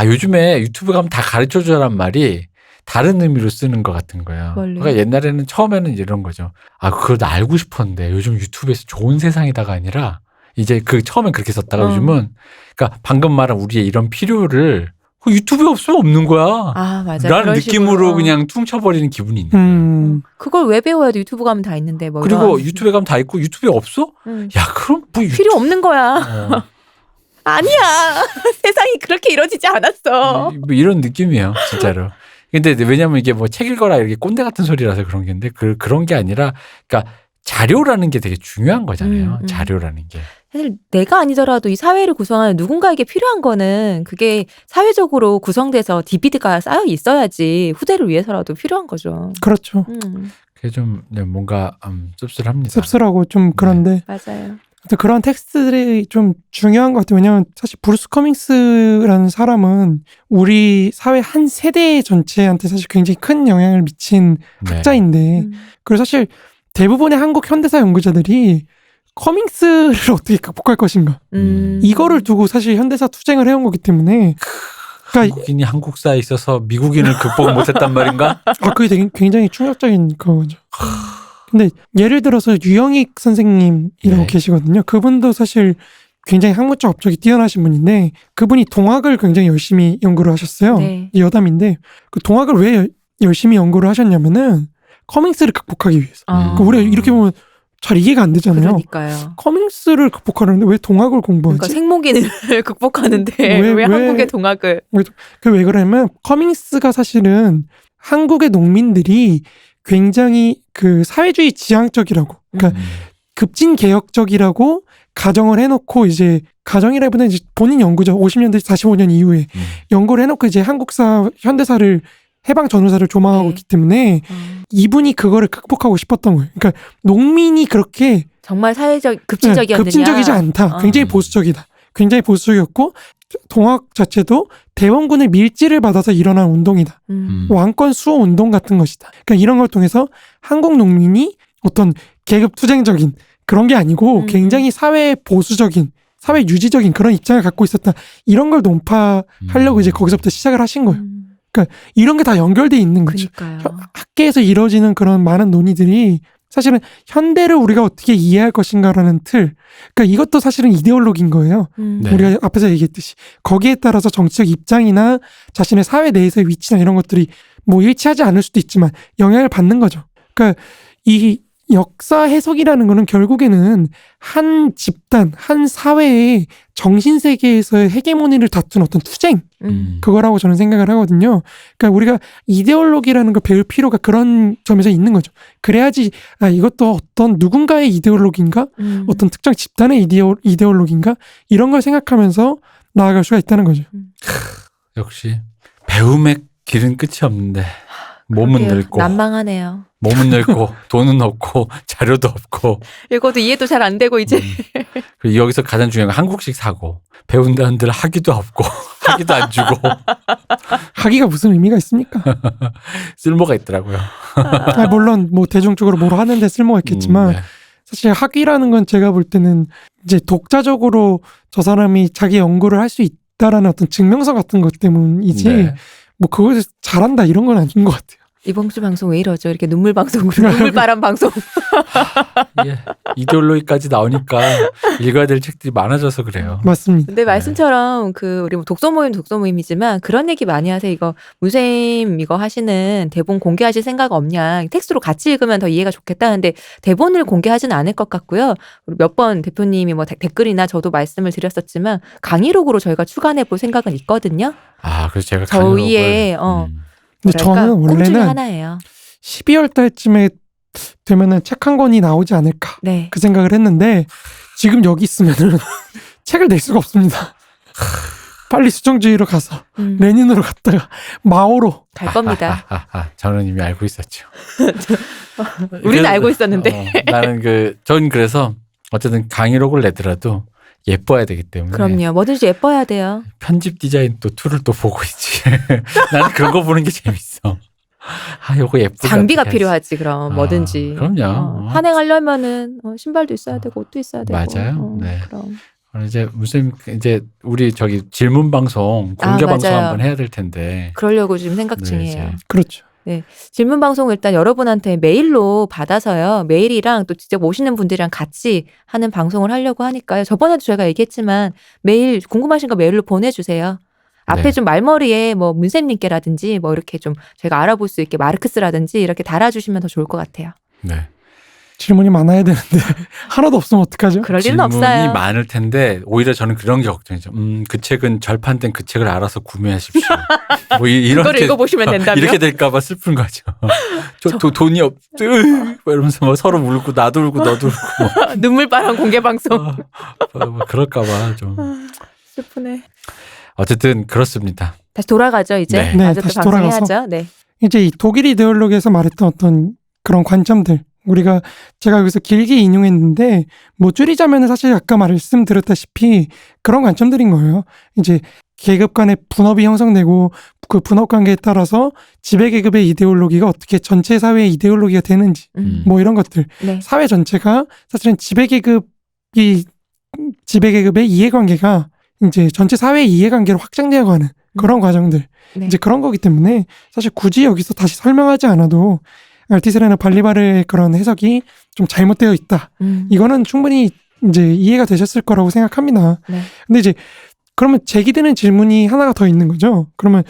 요즘에 유튜브 가면 다 가르쳐주라는 말이 다른 의미로 쓰는 것 같은 거예요. 뭘요? 그러니까 옛날에는 처음에는 이런 거죠. 그걸 나 알고 싶었는데 요즘 유튜브에서 좋은 세상이다가 아니라 이제 처음엔 그렇게 썼다가 요즘은 그러니까 방금 말한 우리의 이런 필요를 유튜브에 없으면 없는 거야. 맞아요. 라는 그런 느낌으로 식으로. 그냥 퉁쳐버리는 기분이 있는 거예요. 그걸 왜 배워야 돼? 유튜브 가면 다 있는데 뭐. 그리고 이런. 유튜브에 가면 다 있고 유튜브에 없어? 야 그럼 뭐 필요 없는 거야. 아니야. 세상이 그렇게 이루어지지 않았어. 뭐 이런 느낌이에요, 진짜로. 근데 왜냐면 이게 뭐 책 읽어라 이렇게 꼰대 같은 소리라서 그런 게인데 그런 게 아니라 그러니까 자료라는 게 되게 중요한 거잖아요. 자료라는 게. 사실 내가 아니더라도 이 사회를 구성하는 누군가에게 필요한 거는 그게 사회적으로 구성돼서 DVD가 쌓여 있어야지 후대를 위해서라도 필요한 거죠. 그렇죠. 그게 좀 뭔가 씁쓸합니다. 씁쓸하고 좀 그런데 맞아요. 그런 텍스트들이 좀 중요한 것 같아요. 왜냐하면 사실 브루스 커밍스라는 사람은 우리 사회 한 세대 전체한테 사실 굉장히 큰 영향을 미친 학자인데 그리고 사실 대부분의 한국 현대사 연구자들이 커밍스를 어떻게 극복할 것인가 이거를 두고 사실 현대사 투쟁을 해온 거기 때문에 그러니까 한국인이 한국사에 있어서 미국인을 극복 못했단 말인가? 그게 되게 굉장히 충격적인 거죠. 근데 예를 들어서 유영익 선생님이라고 계시거든요. 그분도 사실 굉장히 학문적 업적이 뛰어나신 분인데 그분이 동학을 굉장히 열심히 연구를 하셨어요. 네. 여담인데 그 동학을 왜 열심히 연구를 하셨냐면은 커밍스를 극복하기 위해서. 그러니까 우리가 이렇게 보면 잘 이해가 안 되잖아요. 그러니까요. 커밍스를 극복하려는데 왜 동학을 공부하지? 그러니까 생목인을 극복하는데 왜 왜 한국의 동학을? 왜 그러냐면 커밍스가 사실은 한국의 농민들이 굉장히 그 사회주의 지향적이라고, 그러니까 급진 개혁적이라고 가정을 해놓고 이제 가정이라기보다는 이제 본인 연구죠. 50년대 45년 이후에 연구를 해놓고 이제 한국사 현대사를 해방 전후사를 조망하고 있기 때문에 이분이 그거를 극복하고 싶었던 거예요. 그러니까 농민이 그렇게 정말 사회적 급진적이었느냐? 급진적이지 않다. 굉장히 보수적이다. 굉장히 보수적이었고 동학 자체도 대원군의 밀지를 받아서 일어난 운동이다. 왕권 수호 운동 같은 것이다. 그러니까 이런 걸 통해서 한국 농민이 어떤 계급 투쟁적인 그런 게 아니고 굉장히 사회 보수적인 사회 유지적인 그런 입장을 갖고 있었다. 이런 걸 논파하려고 이제 거기서부터 시작을 하신 거예요. 그러니까 이런 게 다 연결돼 있는 거죠. 그러니까요. 학계에서 이루어지는 그런 많은 논의들이 사실은 현대를 우리가 어떻게 이해할 것인가라는 틀. 그러니까 이것도 사실은 이데올로기인 거예요. 네. 우리가 앞에서 얘기했듯이 거기에 따라서 정치적 입장이나 자신의 사회 내에서의 위치나 이런 것들이 뭐 일치하지 않을 수도 있지만 영향을 받는 거죠. 그러니까 이 역사 해석이라는 거는 결국에는 한 집단, 한 사회의 정신세계에서의 헤게모니를 다툰 어떤 투쟁, 그거라고 저는 생각을 하거든요. 그러니까 우리가 이데올로기라는 걸 배울 필요가 그런 점에서 있는 거죠. 그래야지 이것도 어떤 누군가의 이데올로기인가? 어떤 특정 집단의 이데올로기인가? 이런 걸 생각하면서 나아갈 수가 있다는 거죠. 역시 배움의 길은 끝이 없는데 몸은 그러게요. 늙고 난망하네요. 몸은 늙고 돈은 없고 자료도 없고 읽어도 이해도 잘 안 되고 이제 그리고 여기서 가장 중요한 건 한국식 사고 배운다는들 학위도 없고 학위도 안 주고 학위가 무슨 의미가 있습니까? 쓸모가 있더라고요. 물론 뭐 대중적으로 뭘 하는데 쓸모가 있겠지만 네. 사실 학위라는 건 제가 볼 때는 이제 독자적으로 저 사람이 자기 연구를 할 수 있다라는 어떤 증명서 같은 것 때문이지 네. 뭐 그걸 잘한다 이런 건 아닌 것 같아요. 이번 주 방송 왜 이러죠? 이렇게 눈물 방송으로 눈물바람 방송. 예, 이데올로기까지 나오니까 읽어야 될 책들이 많아져서 그래요. 맞습니다. 근데 말씀처럼 그 우리 뭐 독서 모임이지만 그런 얘기 많이 하세요. 이거 문쌤 이거 하시는 대본 공개하실 생각 없냐? 텍스트로 같이 읽으면 더 이해가 좋겠다는데 대본을 공개하지는 않을 것 같고요. 몇 번 대표님이 뭐 댓글이나 저도 말씀을 드렸었지만 강의록으로 저희가 추가해 볼 생각은 있거든요. 아, 그래서 제가 저희의 근데 뭐랄까, 저는 꿈 중에 원래는 하나예요. 12월 달쯤에 되면은 책 한 권이 나오지 않을까 네. 그 생각을 했는데 지금 여기 있으면은 책을 낼 수가 없습니다. 빨리 수정주의로 가서 레닌으로 갔다가 마오로 갈 겁니다. 저는 이미 알고 있었죠. 우리는 알고 있었는데. 나는 전 그래서 어쨌든 강의록을 내더라도 예뻐야 되기 때문에. 그럼요. 뭐든지 예뻐야 돼요. 편집 디자인 또 툴을 또 보고 있지. 나는 그런 거 보는 게 재밌어. 요거 예쁘게. 장비가 어떻게 필요하지 그럼 뭐든지. 그럼요. 산행하려면은 신발도 있어야 되고 옷도 있어야 되고. 맞아요. 네. 그럼. 이제 무슨 이제 우리 저기 질문 방송 공개 방송 맞아요. 한번 해야 될 텐데. 그러려고 지금 생각 네, 중이에요. 이제. 그렇죠. 질문 방송 일단 여러분한테 메일로 받아서요. 메일이랑 또 직접 오시는 분들이랑 같이 하는 방송을 하려고 하니까요. 저번에도 저희가 얘기했지만 메일 궁금하신 거 메일로 보내주세요. 앞에 네. 좀 말머리에 뭐 문쌤님께라든지 뭐 이렇게 좀 저희가 알아볼 수 있게 마르크스라든지 이렇게 달아주시면 더 좋을 것 같아요. 네. 질문이 많아야 되는데 하나도 없으면 어떡하죠? 그럴 일은 질문이 없어요. 많을 텐데 오히려 저는 그런 게 걱정이죠. 그 책은 절판된 그 책을 알아서 구매하십시오. 뭐 그걸 읽어보시면 된다며? 이렇게 될까봐 슬픈 거죠. 돈이 없. 이러면서 뭐 서로 울고 나도 울고 너도 울고 뭐. 눈물바람 공개 방송. 뭐 그럴까봐 좀. 슬프네. 어쨌든 그렇습니다. 다시 돌아가죠 이제. 네. 네, 마저 또 다시 돌아가서. 방송해야죠. 네. 이제 이 독일 이데올로기에서 말했던 어떤 그런 관점들 제가 여기서 길게 인용했는데 뭐 줄이자면은 사실 아까 말씀드렸다시피 그런 관점들인 거예요. 이제 계급 간의 분업이 형성되고 그 분업 관계에 따라서 지배계급의 이데올로기가 어떻게 전체 사회의 이데올로기가 되는지 뭐 이런 것들. 네. 사회 전체가 사실은 지배계급의 이해관계가 이제 전체 사회의 이해관계로 확장되어 가는 그런 과정들. 네. 이제 그런 거기 때문에 사실 굳이 여기서 다시 설명하지 않아도 알티세르나 발리바르의 그런 해석이 좀 잘못되어 있다. 이거는 충분히 이제 이해가 되셨을 거라고 생각합니다. 네. 근데 이제 그러면 제기되는 질문이 하나가 더 있는 거죠. 그러면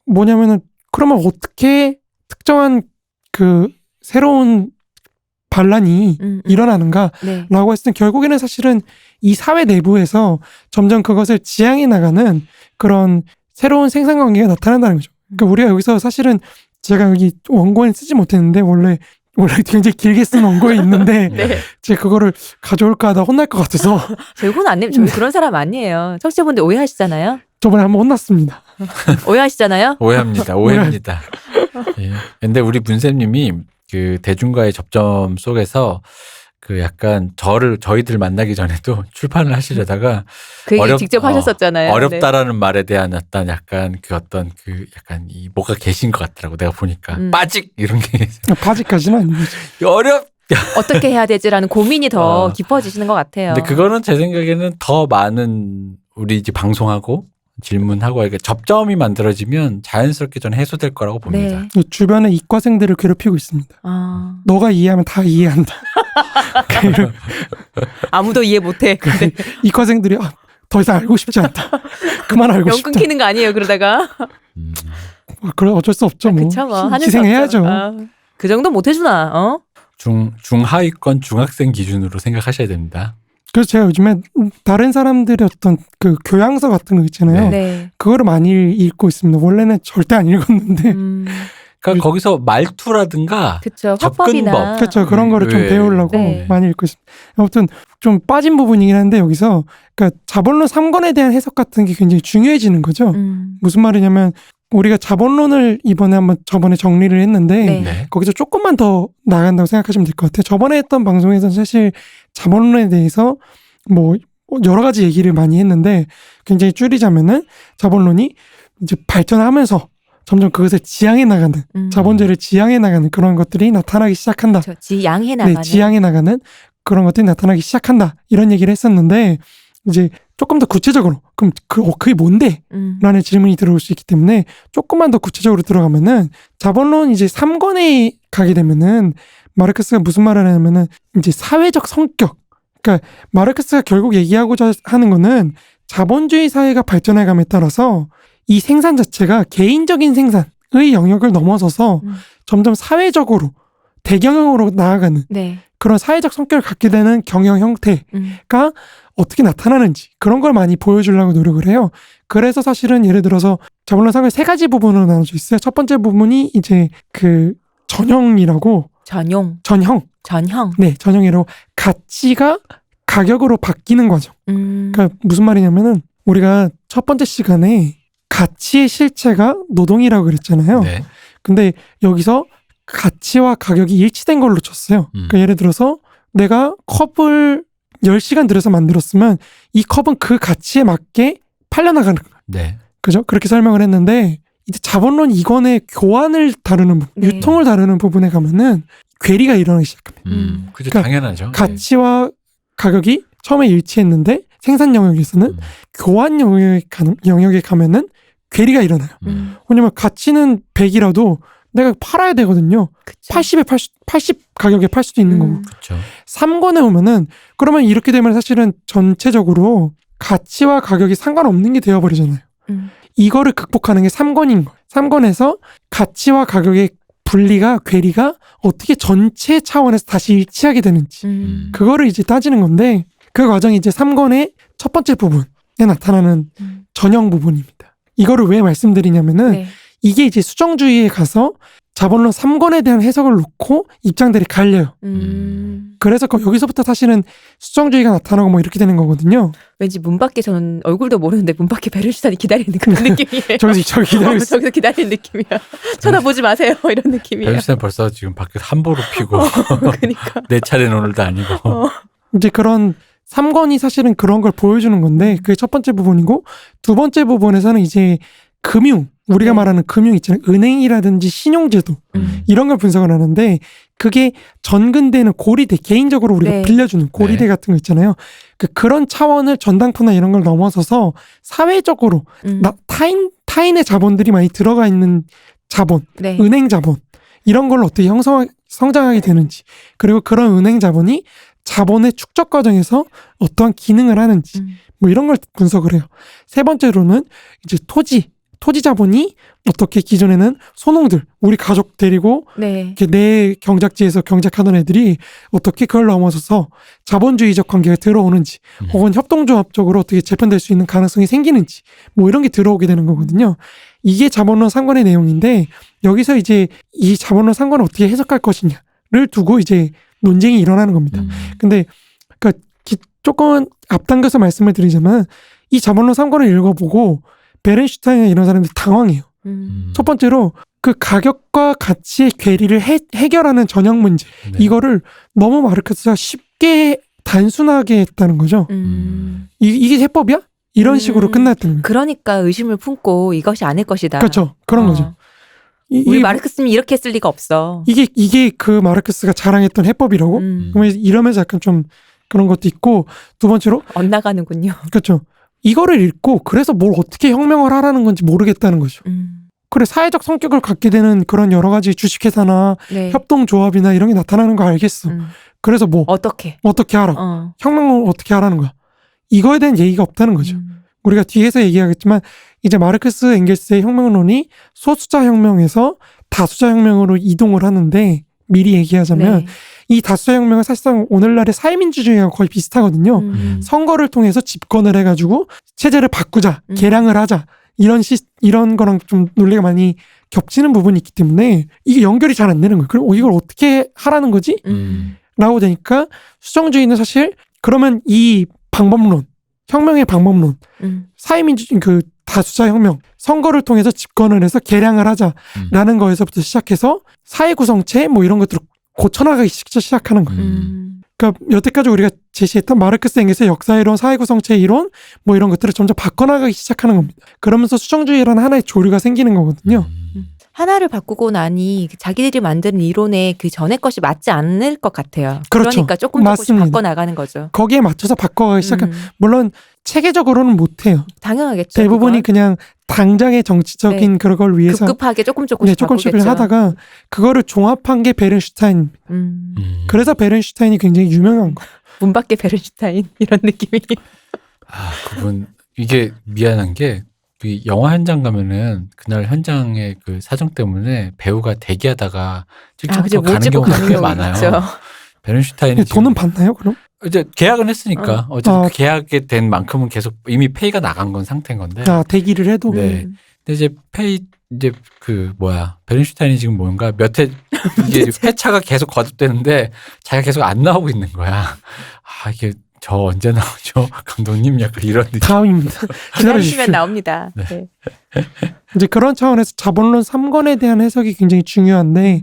뭐냐면은 그러면 어떻게 특정한 그 새로운 반란이 일어나는가라고 네. 했을 때 결국에는 사실은 이 사회 내부에서 점점 그것을 지향해 나가는 그런 새로운 생산관계가 나타난다는 거죠. 그러니까 우리가 여기서 사실은 제가 여기 원고에 쓰지 못했는데 원래 굉장히 길게 쓴 원고에 있는데 네. 제가 그거를 가져올까 하다 혼날 것 같아서 저희 혼 안 내면 저희 그런 사람 아니에요. 청취자분들 오해하시잖아요. 저번에 한번 혼났습니다. 오해하시잖아요. 오해합니다. 예. 근데 우리 문쌤님이 그 대중과의 접점 속에서 그 약간 저희들 만나기 전에도 출판을 하시려다가 그 얘기 직접 하셨었잖아요. 어렵다라는 말에 대한 어떤 약간 약간 이 뭐가 계신 것 같더라고 내가 보니까 빠직 이런 게 바지까지는 아니죠. 어렵. 어떻게 해야 되지라는 고민이 더 깊어지시는 것 같아요. 근데 그거는 제 생각에는 더 많은 우리 이제 방송하고 질문하고 이렇게 접점이 만들어지면 자연스럽게 저는 해소될 거라고 봅니다. 네. 주변에 이과생들을 괴롭히고 있습니다. 너가 이해하면 다 이해한다. 아무도 이해 못해. 근데 이과생들이 더 이상 알고 싶지 않다. 그만 알고 영 싶다. 끊기는 거 아니에요. 그러다가. 그래 어쩔 수 없죠. 뭐 그쵸, 뭐. 하늘 수 희생해야죠. 없죠. 그 정도 못 해주나? 중하위권 중학생 기준으로 생각하셔야 됩니다. 그래서 제가 요즘에 다른 사람들의 어떤 그 교양서 같은 거 있잖아요. 네. 그거를 많이 읽고 있습니다. 원래는 절대 안 읽었는데. 그러니까 거기서 말투라든가 그쵸. 접근법. 화법이나. 그렇죠. 그런 거를 좀 네. 배우려고 네. 많이 읽고 있습니다. 아무튼 좀 빠진 부분이긴 한데 여기서 그러니까 자본론 3권에 대한 해석 같은 게 굉장히 중요해지는 거죠. 무슨 말이냐면 우리가 자본론을 저번에 정리를 했는데 네. 네. 거기서 조금만 더 나간다고 생각하시면 될 것 같아요. 저번에 했던 방송에서는 사실 자본론에 대해서 뭐 여러 가지 얘기를 많이 했는데 굉장히 줄이자면은 자본론이 이제 발전하면서 점점 그것을 지향해 나가는 자본주의를 지향해 나가는 그런 것들이 나타나기 시작한다. 그렇죠. 지향해 나가는. 네, 지향해 나가는 그런 것들이 나타나기 시작한다. 이런 얘기를 했었는데 이제 조금 더 구체적으로 그럼 그게 뭔데? 라는 질문이 들어올 수 있기 때문에 조금만 더 구체적으로 들어가면은 자본론 이제 3권에 가게 되면은 마르크스가 무슨 말을 하냐면은 이제 사회적 성격. 그러니까 마르크스가 결국 얘기하고자 하는 거는 자본주의 사회가 발전해감에 따라서 이 생산 자체가 개인적인 생산의 영역을 넘어서서 점점 사회적으로 대경영으로 나아가는 네. 그런 사회적 성격을 갖게 되는 경영 형태가 어떻게 나타나는지 그런 걸 많이 보여주려고 노력을 해요. 그래서 사실은 예를 들어서 자본론 3권 3가지 부분으로 나눠져 있어요. 첫 번째 부분이 이제 그 전형이라고 전형. 네, 전형이라고 가치가 가격으로 바뀌는 과정. 그러니까 무슨 말이냐면은 우리가 첫 번째 시간에 가치의 실체가 노동이라고 그랬잖아요. 네. 근데 여기서 가치와 가격이 일치된 걸로 쳤어요. 그러니까 예를 들어서 내가 컵을 10시간 들여서 만들었으면 이 컵은 그 가치에 맞게 팔려나가는 거예요. 네. 그죠? 그렇게 설명을 했는데 이제 자본론 2권의 교환을 다루는 부분, 네. 유통을 다루는 부분에 가면은 괴리가 일어나기 시작합니다. 그죠. 그러니까 당연하죠. 가치와 가격이 처음에 일치했는데 생산 영역에서는 교환 영역에 가면은 괴리가 일어나요. 왜냐면 가치는 100이라도 내가 팔아야 되거든요. 그쵸. 80 가격에 팔 수도 있는 거고. 그렇죠. 3권에 오면은 그러면 이렇게 되면 사실은 전체적으로 가치와 가격이 상관없는 게 되어버리잖아요. 이거를 극복하는 게 3권인 거예요. 3권에서 가치와 가격의 분리가 괴리가 어떻게 전체 차원에서 다시 일치하게 되는지 그거를 이제 따지는 건데 그 과정이 이제 3권의 첫 번째 부분에 나타나는 전형 부분입니다. 이거를 왜 말씀드리냐면은 네. 이게 이제 수정주의에 가서 자본론 3권에 대한 해석을 놓고 입장들이 갈려요. 그래서 여기서부터 사실은 수정주의가 나타나고 뭐 이렇게 되는 거거든요. 왠지 문 밖에 저는 얼굴도 모르는데 문 밖에 베른슈타인이 기다리는 그런 느낌이에요. 저기 기다리고 있어요. 저기서 기다리는 느낌이야. 쳐다보지 마세요. 이런 느낌이에요. 베른슈타인 벌써 지금 밖에 함보로 피고 그러니까. 내 차례는 오늘도 아니고. 이제 그런 3권이 사실은 그런 걸 보여주는 건데 그게 첫 번째 부분이고 두 번째 부분에서는 이제 금융 우리가 네. 말하는 금융 있잖아요. 은행이라든지 신용제도 이런 걸 분석을 하는데 그게 전근대는 고리대 개인적으로 우리가 네. 빌려주는 고리대 네. 같은 거 있잖아요. 그런 차원을 전당포나 이런 걸 넘어서서 사회적으로 타인의 자본들이 많이 들어가 있는 자본, 네. 은행 자본 이런 걸 어떻게 성장하게 되는지 그리고 그런 은행 자본이 자본의 축적 과정에서 어떠한 기능을 하는지 뭐 이런 걸 분석을 해요. 세 번째로는 이제 토지 자본이 어떻게 기존에는 소농들 우리 가족 데리고 네. 이렇게 내 경작지에서 경작하던 애들이 어떻게 그걸 넘어서서 자본주의적 관계가 들어오는지 혹은 협동조합적으로 어떻게 재편될 수 있는 가능성이 생기는지 뭐 이런 게 들어오게 되는 거거든요. 이게 자본론 3권의 내용인데 여기서 이제 이 자본론 3권을 어떻게 해석할 것이냐를 두고 이제 논쟁이 일어나는 겁니다. 근데 그러니까 조금 앞당겨서 말씀을 드리자면 이 자본론 3권을 읽어보고 베른슈타인이나 이런 사람들이 당황해요. 첫 번째로 그 가격과 가치의 괴리를 해결하는 전형 문제 네. 이거를 너무 마르크스가 쉽게 단순하게 했다는 거죠. 이게 해법이야? 이런 식으로 끝났던 거예요. 그러니까 의심을 품고 이것이 아닐 것이다. 그렇죠. 그런 거죠. 우리 마르크스님이 이렇게 했을 리가 없어. 이게 그 마르크스가 자랑했던 해법이라고? 이러면서 약간 좀 그런 것도 있고 두 번째로 엇나가는군요. 그렇죠. 이거를 읽고 그래서 뭘 어떻게 혁명을 하라는 건지 모르겠다는 거죠. 그래 사회적 성격을 갖게 되는 그런 여러 가지 주식회사나 네. 협동조합이나 이런 게 나타나는 거 알겠어. 그래서 뭐 어떻게 하라고 혁명을 어떻게 하라는 거야. 이거에 대한 얘기가 없다는 거죠. 우리가 뒤에서 얘기하겠지만 이제 마르크스 엥겔스의 혁명론이 소수자 혁명에서 다수자 혁명으로 이동을 하는데 미리 얘기하자면 네. 이 다수자 혁명은 사실상 오늘날의 사회민주주의와 거의 비슷하거든요. 선거를 통해서 집권을 해가지고 체제를 바꾸자, 개량을 하자 이런 거랑 좀 논리가 많이 겹치는 부분이 있기 때문에 이게 연결이 잘 안 되는 거예요. 그럼 이걸 어떻게 하라는 거지? 라고 되니까 수정주의는 사실 그러면 이 방법론, 혁명의 방법론, 사회민주주의 그 다수자 혁명, 선거를 통해서 집권을 해서 개량을 하자라는 거에서부터 시작해서 사회 구성체 뭐 이런 것들을 고쳐나가기 시작하는 거예요. 그러니까 여태까지 우리가 제시했던 마르크스 엥겔스의 역사이론, 사회구성체 이론 뭐 이런 것들을 점점 바꿔나가기 시작하는 겁니다. 그러면서 수정주의라는 하나의 조류가 생기는 거거든요. 하나를 바꾸고 나니 자기들이 만든 이론에 그 전에 것이 맞지 않을 것 같아요. 그렇죠. 그러니까 조금씩 맞습니다. 바꿔나가는 거죠. 거기에 맞춰서 바꿔가기 시작한 물론 체계적으로는 못해요. 당연하겠죠. 대부분이 그건. 그냥 당장의 정치적인 네. 그런 걸 위해서 급급하게 조금씩 조금씩 바꾸겠죠. 하다가 그거를 종합한 게 베른슈타인. 그래서 베른슈타인이 굉장히 유명한 거예요. 문 밖에 베른슈타인 이런 느낌이. 그분 이게 미안한 게 그 영화 현장 가면은 그날 현장의 그 사정 때문에 배우가 대기하다가 그죠. 직접 못 가는 찍고 경우가 가는 꽤 경우 많아요. 있죠. 베른슈타인이 돈은 받나요 그럼? 이제 계약은 했으니까 어쨌든 아. 그 계약이 된 만큼은 계속 이미 페이가 나간 건 상태인 건데. 대기를 해도 네. 근데 이제 이제 베른슈타인이 지금 뭔가 몇 회 이게 회차가 계속 거듭되는데 자기가 계속 안 나오고 있는 거야. 이게 저 언제 나오죠? 감독님 약간 이런 느낌. 다음입니다. 기다려주십시오. 기다리시면 나옵니다. 네. 이제 그런 차원에서 자본론 3권에 대한 해석이 굉장히 중요한데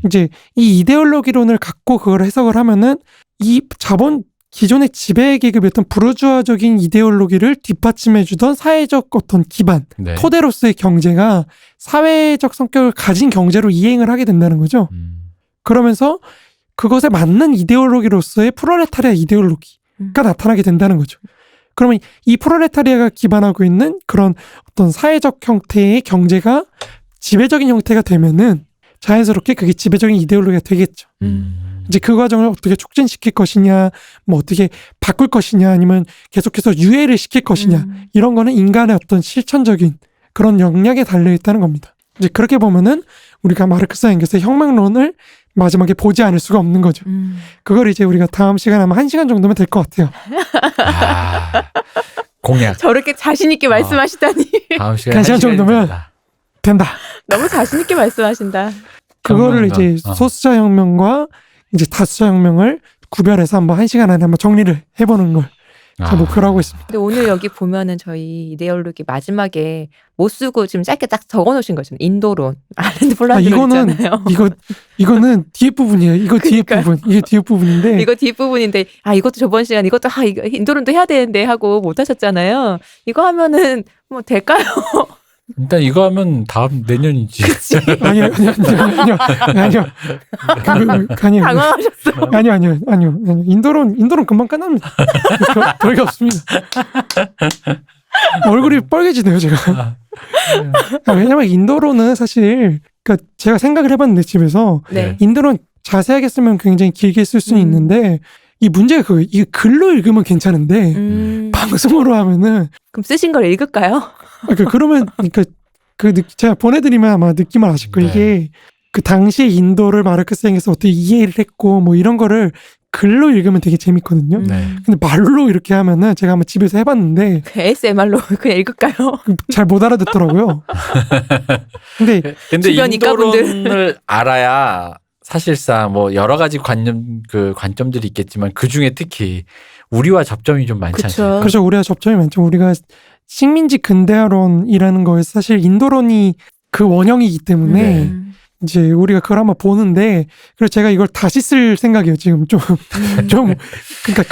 이제 이 이데올로기론을 갖고 그걸 해석을 하면은 이 기존의 지배 계급이었던 부르주아적인 이데올로기를 뒷받침해주던 사회적 어떤 기반, 네. 토대로서의 경제가 사회적 성격을 가진 경제로 이행을 하게 된다는 거죠. 그러면서 그것에 맞는 이데올로기로서의 프롤레타리아 이데올로기가 나타나게 된다는 거죠. 그러면 이 프롤레타리아가 기반하고 있는 그런 어떤 사회적 형태의 경제가 지배적인 형태가 되면은 자연스럽게 그게 지배적인 이데올로기가 되겠죠. 이제 그 과정을 어떻게 촉진시킬 것이냐, 뭐 어떻게 바꿀 것이냐, 아니면 계속해서 유예를 시킬 것이냐, 이런 거는 인간의 어떤 실천적인 그런 역량에 달려있다는 겁니다. 이제 그렇게 보면은 우리가 마르크스 엥겔스의 혁명론을 마지막에 보지 않을 수가 없는 거죠. 그걸 이제 우리가 다음 시간에 아마 1시간 정도면 될 것 같아요. 공약. 저렇게 자신 있게 말씀하시다니. 다음 시간에 1시간 정도면 된다. 너무 자신 있게 말씀하신다. 그거를 혁명론. 이제 소수자 혁명과 이제 다수자 혁명을 구별해서 한번 1시간 안에 한번 정리를 해보는 걸 제 목표로 하고 있습니다. 근데 오늘 여기 보면은 저희 이데올로기 마지막에 못 쓰고 지금 짧게 딱 적어놓으신 거잖아요. 인도론, 아일랜드 폴란드론 이거는 있잖아요. 이거는 뒤에 부분이에요. 이거 뒤에 그러니까요. 부분. 이게 뒤에 부분인데 이거 뒷부분인데 이것도 저번 시간 이거 인도론도 해야 되는데 하고 못 하셨잖아요. 이거 하면은 뭐 될까요? 일단 이거 하면 다음 내년이지. 아니요. 당황하셨어. 아니요. 인도론 금방 끝납니다. 별게 없습니다. 얼굴이 빨개지네요, 제가. 왜냐면 인도론은 사실 그러니까 제가 생각을 해봤는데 집에서 네. 인도론 자세하게 쓰면 굉장히 길게 쓸 수는 있는데 이 문제가 그거예요. 이게 글로 읽으면 괜찮은데 방송으로 하면은 그럼 쓰신 걸 읽을까요? 그러면 제가 보내드리면 아마 느낌을 아실 거예요. 네. 이게 그 당시에 인도를 마르크스 엥겔스가 어떻게 이해를 했고 뭐 이런 거를 글로 읽으면 되게 재밌거든요. 네. 근데 말로 이렇게 하면은 제가 한번 집에서 해봤는데 ASMR로 그냥 읽을까요? 잘 못 알아듣더라고요. 근데 주변 인도론을 알아야 사실상 뭐 여러 가지 관점들이 있겠지만 그 중에 특히 우리와 접점이 좀 많지 그쵸. 않습니까? 그래서 우리가 접점이 많죠. 우리가 식민지 근대화론이라는 거에서 사실 인도론이 그 원형이기 때문에 이제 우리가 그걸 한번 보는데 그래서 제가 이걸 다시 쓸 생각이에요. 지금 좀 그러니까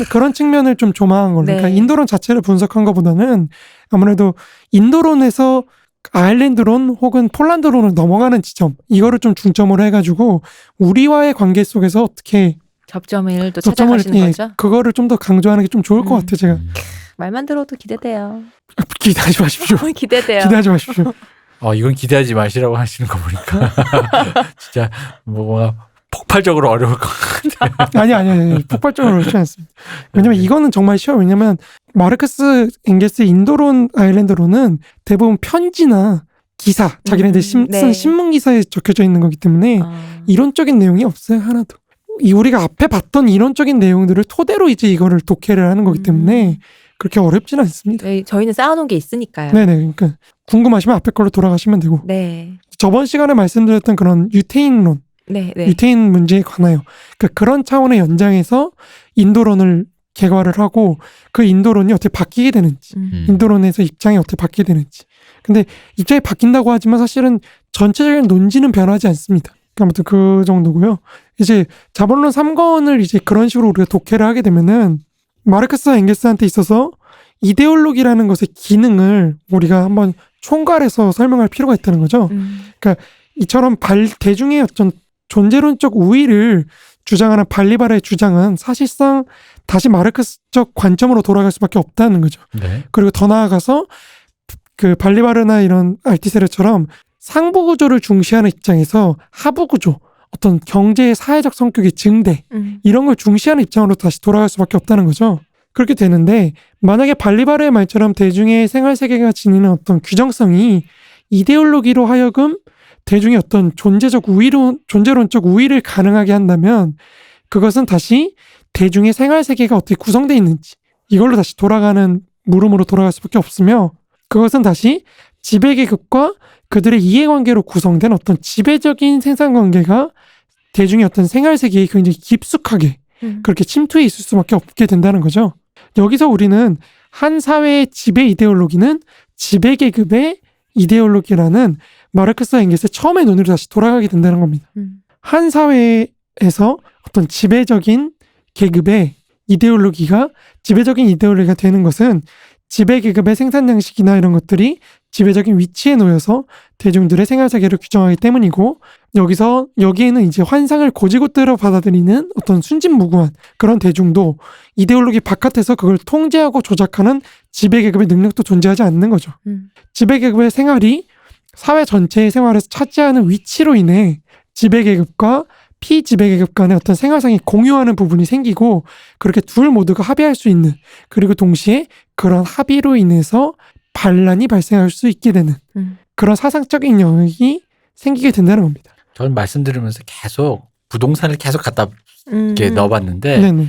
그런 측면을 좀 조망한 걸로. 네. 그러니까 인도론 자체를 분석한 것보다는 아무래도 인도론에서 아일랜드론 혹은 폴란드론을 넘어가는 지점 이거를 좀 중점으로 해가지고 우리와의 관계 속에서 어떻게 접점을 또 찾아가시는 거죠? 그거를 좀 더 강조하는 게 좀 좋을 것 같아요. 제가 말만 들어도 기대돼요. 기대하지 마십시오. 기대돼요. 기대하지 마십시오. 이건 기대하지 마시라고 하시는 거 보니까 진짜 뭐가 폭발적으로 어려울 것 같아요. 아니. 폭발적으로 그렇지 않습니다. 왜냐면 이거는 정말 쉬워요. 왜냐면 마르크스 엥겔스의 인도론 아일랜드론은 대부분 편지나 기사, 자기네들 쓴 네. 신문 기사에 적혀져 있는 거기 때문에 이론적인 내용이 없어요. 하나도. 이 우리가 앞에 봤던 이론적인 내용들을 토대로 이제 이거를 독해를 하는 거기 때문에 그렇게 어렵진 않습니다. 네, 저희는 쌓아놓은 게 있으니까요. 네네. 그러니까 궁금하시면 앞에 걸로 돌아가시면 되고. 네. 저번 시간에 말씀드렸던 그런 유태인론, 네. 네. 유태인 문제에 관하여 그러니까 그런 차원의 연장에서 인도론을 개괄을 하고 그 인도론이 어떻게 바뀌게 되는지, 인도론에서 입장이 어떻게 바뀌게 되는지. 근데 입장이 바뀐다고 하지만 사실은 전체적인 논지는 변하지 않습니다. 그러니까 아무튼 그 정도고요. 이제 자본론 3권을 이제 그런 식으로 우리가 독해를 하게 되면은 마르크스와 엥겔스한테 있어서 이데올로기라는 것의 기능을 우리가 한번 총괄해서 설명할 필요가 있다는 거죠. 그러니까 이처럼 대중의 어떤 존재론적 우위를 주장하는 발리바르의 주장은 사실상 다시 마르크스적 관점으로 돌아갈 수밖에 없다는 거죠. 네. 그리고 더 나아가서 그 발리바르나 이런 알티세르처럼 상부 구조를 중시하는 입장에서 하부 구조, 어떤 경제의 사회적 성격의 증대 이런 걸 중시하는 입장으로 다시 돌아갈 수밖에 없다는 거죠. 그렇게 되는데 만약에 발리바르의 말처럼 대중의 생활 세계가 지니는 어떤 규정성이 이데올로기로 하여금 대중의 어떤 존재론적 우위를 가능하게 한다면 그것은 다시 대중의 생활 세계가 어떻게 구성되어 있는지 이걸로 다시 돌아가는 물음으로 돌아갈 수밖에 없으며 그것은 다시 지배계급과 그들의 이해관계로 구성된 어떤 지배적인 생산관계가 대중의 어떤 생활 세계에 굉장히 깊숙하게 그렇게 침투해 있을 수밖에 없게 된다는 거죠. 여기서 우리는 한 사회의 지배 이데올로기는 지배계급의 이데올로기라는 마르크스와 엥겔스의 처음의 논의로 다시 돌아가게 된다는 겁니다. 한 사회에서 어떤 지배적인 계급의 지배적인 이데올로기가 되는 것은 지배계급의 생산 양식이나 이런 것들이 지배적인 위치에 놓여서 대중들의 생활세계를 규정하기 때문이고 여기에는 이제 환상을 고지고대로 받아들이는 어떤 순진무구한 그런 대중도 이데올로기 바깥에서 그걸 통제하고 조작하는 지배계급의 능력도 존재하지 않는 거죠. 지배계급의 생활이 사회 전체의 생활에서 차지하는 위치로 인해 지배계급과 피지배계급 간의 어떤 생활상이 공유하는 부분이 생기고 그렇게 둘 모두가 합의할 수 있는 그리고 동시에 그런 합의로 인해서 반란이 발생할 수 있게 되는 그런 사상적인 영역이 생기게 된다는 겁니다. 저는 말씀드리면서 계속 부동산을 계속 갖다 이렇게 넣어봤는데 네네.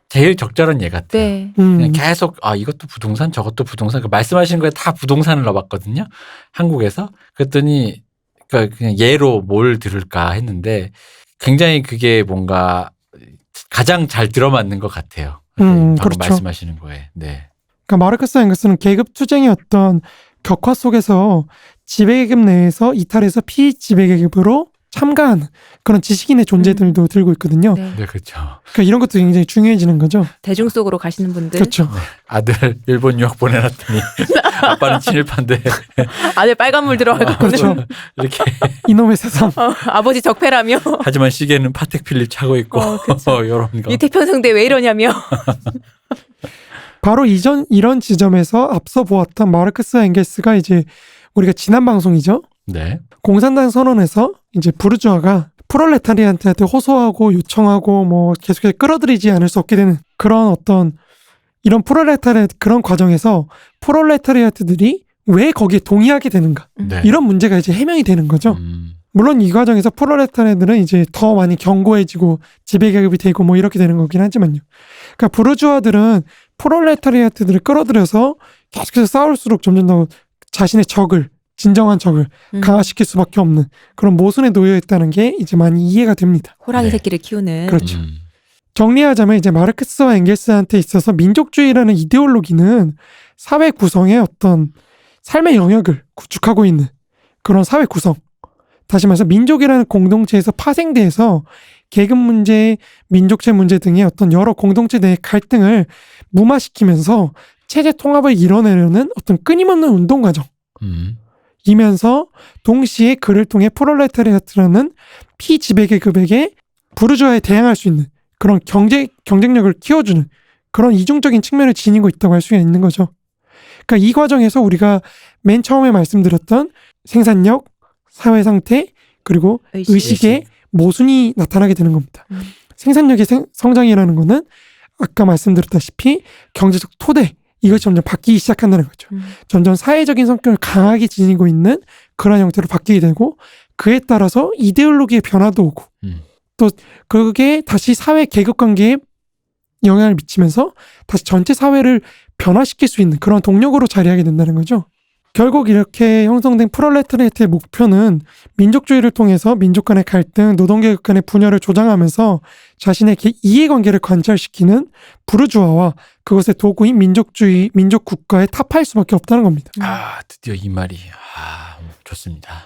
제일 적절한 예 같아요. 네. 그냥 계속 이것도 부동산 저것도 부동산 말씀하신 거에 다 부동산을 넣어봤거든요. 한국에서. 그랬더니 그러니까 그냥 예로 뭘 들을까 했는데 굉장히 그게 뭔가 가장 잘 들어맞는 것 같아요. 방금 그렇죠. 말씀하시는 거에. 네. 그러니까 마르크스와 엥겔스는 계급 투쟁의 어떤 격화 속에서 지배계급 내에서 이탈해서 피지배계급으로 참가하는 그런 지식인의 존재들도 들고 있거든요. 네. 네, 그렇죠. 그러니까 이런 것도 굉장히 중요해지는 거죠. 대중 속으로 가시는 분들. 그렇죠. 아들 일본 유학 보내놨더니 아빠는 친일파인데 아들 빨간물 들어가고 그렇죠. 이렇게 이놈의 세상. 아버지 적폐라며. 하지만 시계는 파텍 필립 차고 있고 이런 거. 이태평성대 왜 이러냐며. 바로 이런 지점에서 앞서 보았던 마르크스와 엥겔스가 이제 우리가 지난 방송이죠. 네. 공산당 선언에서 이제 부르주아가 프롤레타리아한테 호소하고 요청하고 뭐 계속해서 끌어들이지 않을 수 없게 되는 그런 어떤 이런 그런 과정에서 프롤레타리아트들이 왜 거기에 동의하게 되는가 네. 이런 문제가 이제 해명이 되는 거죠. 물론 이 과정에서 프롤레타리아들은 이제 더 많이 견고해지고 지배계급이 되고 뭐 이렇게 되는 거긴 하지만요. 그러니까 부르주아들은 프롤레타리아트들을 끌어들여서 계속해서 싸울수록 점점 더 자신의 진정한 적을 강화시킬 수밖에 없는 그런 모순에 놓여 있다는 게 이제 많이 이해가 됩니다. 호랑이 네. 새끼를 키우는. 그렇죠. 정리하자면 이제 마르크스와 엥겔스한테 있어서 민족주의라는 이데올로기는 사회 구성의 어떤 삶의 영역을 구축하고 있는 그런 사회 구성. 다시 말해서 민족이라는 공동체에서 파생돼서 계급 문제, 민족체 문제 등의 어떤 여러 공동체 내의 갈등을 무마시키면서 체제 통합을 이뤄내려는 어떤 끊임없는 운동 과정. 이면서 동시에 그를 통해 프롤레타리아트라는 피지배계급에게 부르주아에 대항할 수 있는 그런 경쟁력을 키워주는 그런 이중적인 측면을 지니고 있다고 할 수가 있는 거죠. 그러니까 이 과정에서 우리가 맨 처음에 말씀드렸던 생산력, 사회 상태, 그리고 의식의 모순이 나타나게 되는 겁니다. 생산력의 성장이라는 거는 아까 말씀드렸다시피 경제적 토대, 이것이 점점 바뀌기 시작한다는 거죠. 점점 사회적인 성격을 강하게 지니고 있는 그런 형태로 바뀌게 되고 그에 따라서 이데올로기의 변화도 오고 또 그게 다시 사회 계급 관계에 영향을 미치면서 다시 전체 사회를 변화시킬 수 있는 그런 동력으로 자리하게 된다는 거죠. 결국 이렇게 형성된 프롤레타리아트의 목표는 민족주의를 통해서 민족 간의 갈등, 노동계급 간의 분열을 조장하면서 자신의 이해관계를 관철시키는 부르주아와 그것의 도구인 민족주의, 민족국가에 타파할 수밖에 없다는 겁니다. 드디어 이 말이 좋습니다.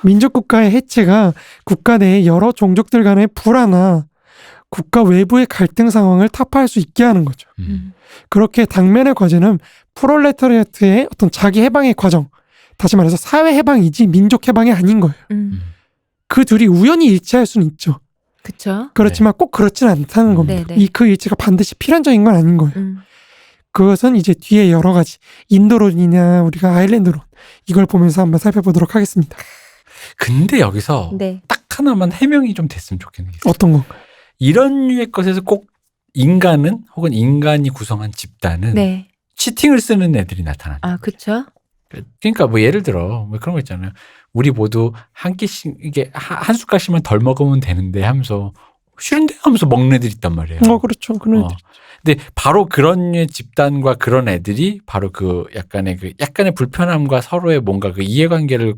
민족국가의 해체가 국가 내의 여러 종족들 간의 불화나 국가 외부의 갈등 상황을 타파할 수 있게 하는 거죠. 그렇게 당면의 과제는 프롤레타리아트의 어떤 자기 해방의 과정, 다시 말해서 사회 해방이지 민족 해방이 아닌 거예요. 그 둘이 우연히 일치할 수는 있죠. 그렇죠. 그렇지만 꼭 그렇지는 않다는 겁니다. 네네. 그 일치가 반드시 필연적인 건 아닌 거예요. 그것은 이제 뒤에 여러 가지 인도론이나 우리가 아일랜드론 이걸 보면서 한번 살펴보도록 하겠습니다. 근데 여기서 네. 딱 하나만 해명이 좀 됐으면 좋겠는 게 있어요. 어떤 건가요? 이런 류의 것에서 꼭 인간은 혹은 인간이 구성한 집단은 네. 치팅을 쓰는 애들이 나타난다. 아, 그렇죠. 그러니까 뭐 예를 들어 뭐 그런 거 있잖아요. 우리 모두 한 끼씩 이게 한 숟갈씩만 덜 먹으면 되는데 하면서 싫은데 하면서 먹는 애들이 있단 말이에요. 그렇죠. 그런 애들. 근데 바로 그런 류의 집단과 그런 애들이 바로 그 약간의 불편함과 서로의 뭔가 그 이해관계를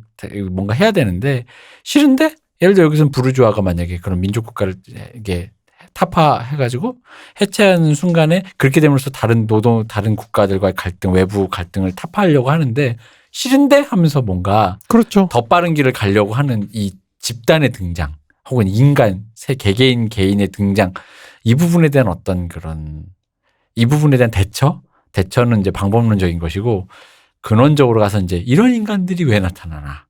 뭔가 해야 되는데 싫은데 예를 들어 여기서는 부르주아가 만약에 그런 민족국가를 이게 타파해가지고 해체하는 순간에 그렇게 됨으로써 다른 국가들과의 갈등, 외부 갈등을 타파하려고 하는데 싫은데 하면서 뭔가 그렇죠. 더 빠른 길을 가려고 하는 이 집단의 등장 혹은 인간, 개개인의 등장 이 부분에 대한 어떤 이 부분에 대한 대처는 이제 방법론적인 것이고 근원적으로 가서 이제 이런 인간들이 왜 나타나나.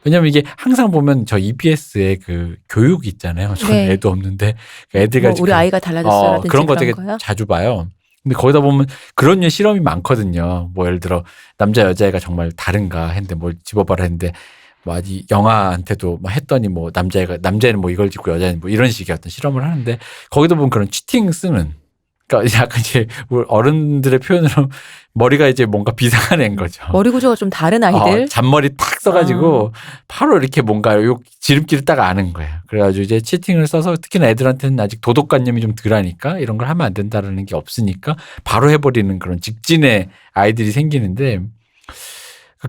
왜냐면 이게 항상 보면 저 EBS의 그 교육 있잖아요. 저는 네. 애도 없는데 애들가 우리 아이가 달라졌어라든지 그런 거 되게 거요? 자주 봐요. 근데 거기다 보면 그런 류의 실험이 많거든요. 뭐 예를 들어 남자 여자애가 정말 다른가 했는데 뭘 집어봐라 했는데 뭐 아직 영아한테도 막 했더니 뭐 남자애는 뭐 이걸 짓고 여자애는 뭐 이런 식의 어떤 실험을 하는데 거기다 보면 그런 치팅 쓰는 그러니까 약간 이제 어른들의 표현으로 머리가 이제 뭔가 비상한 애인 거죠. 머리 구조가 좀 다른 아이들. 잔머리 탁 써가지고 바로 이렇게 뭔가 요 지름길을 딱 아는 거예요. 그래가지고 이제 치팅을 써서 특히나 애들한테는 아직 도덕관념이 좀 덜하니까 이런 걸 하면 안 된다라는 게 없으니까 바로 해버리는 그런 직진의 아이들이 생기는데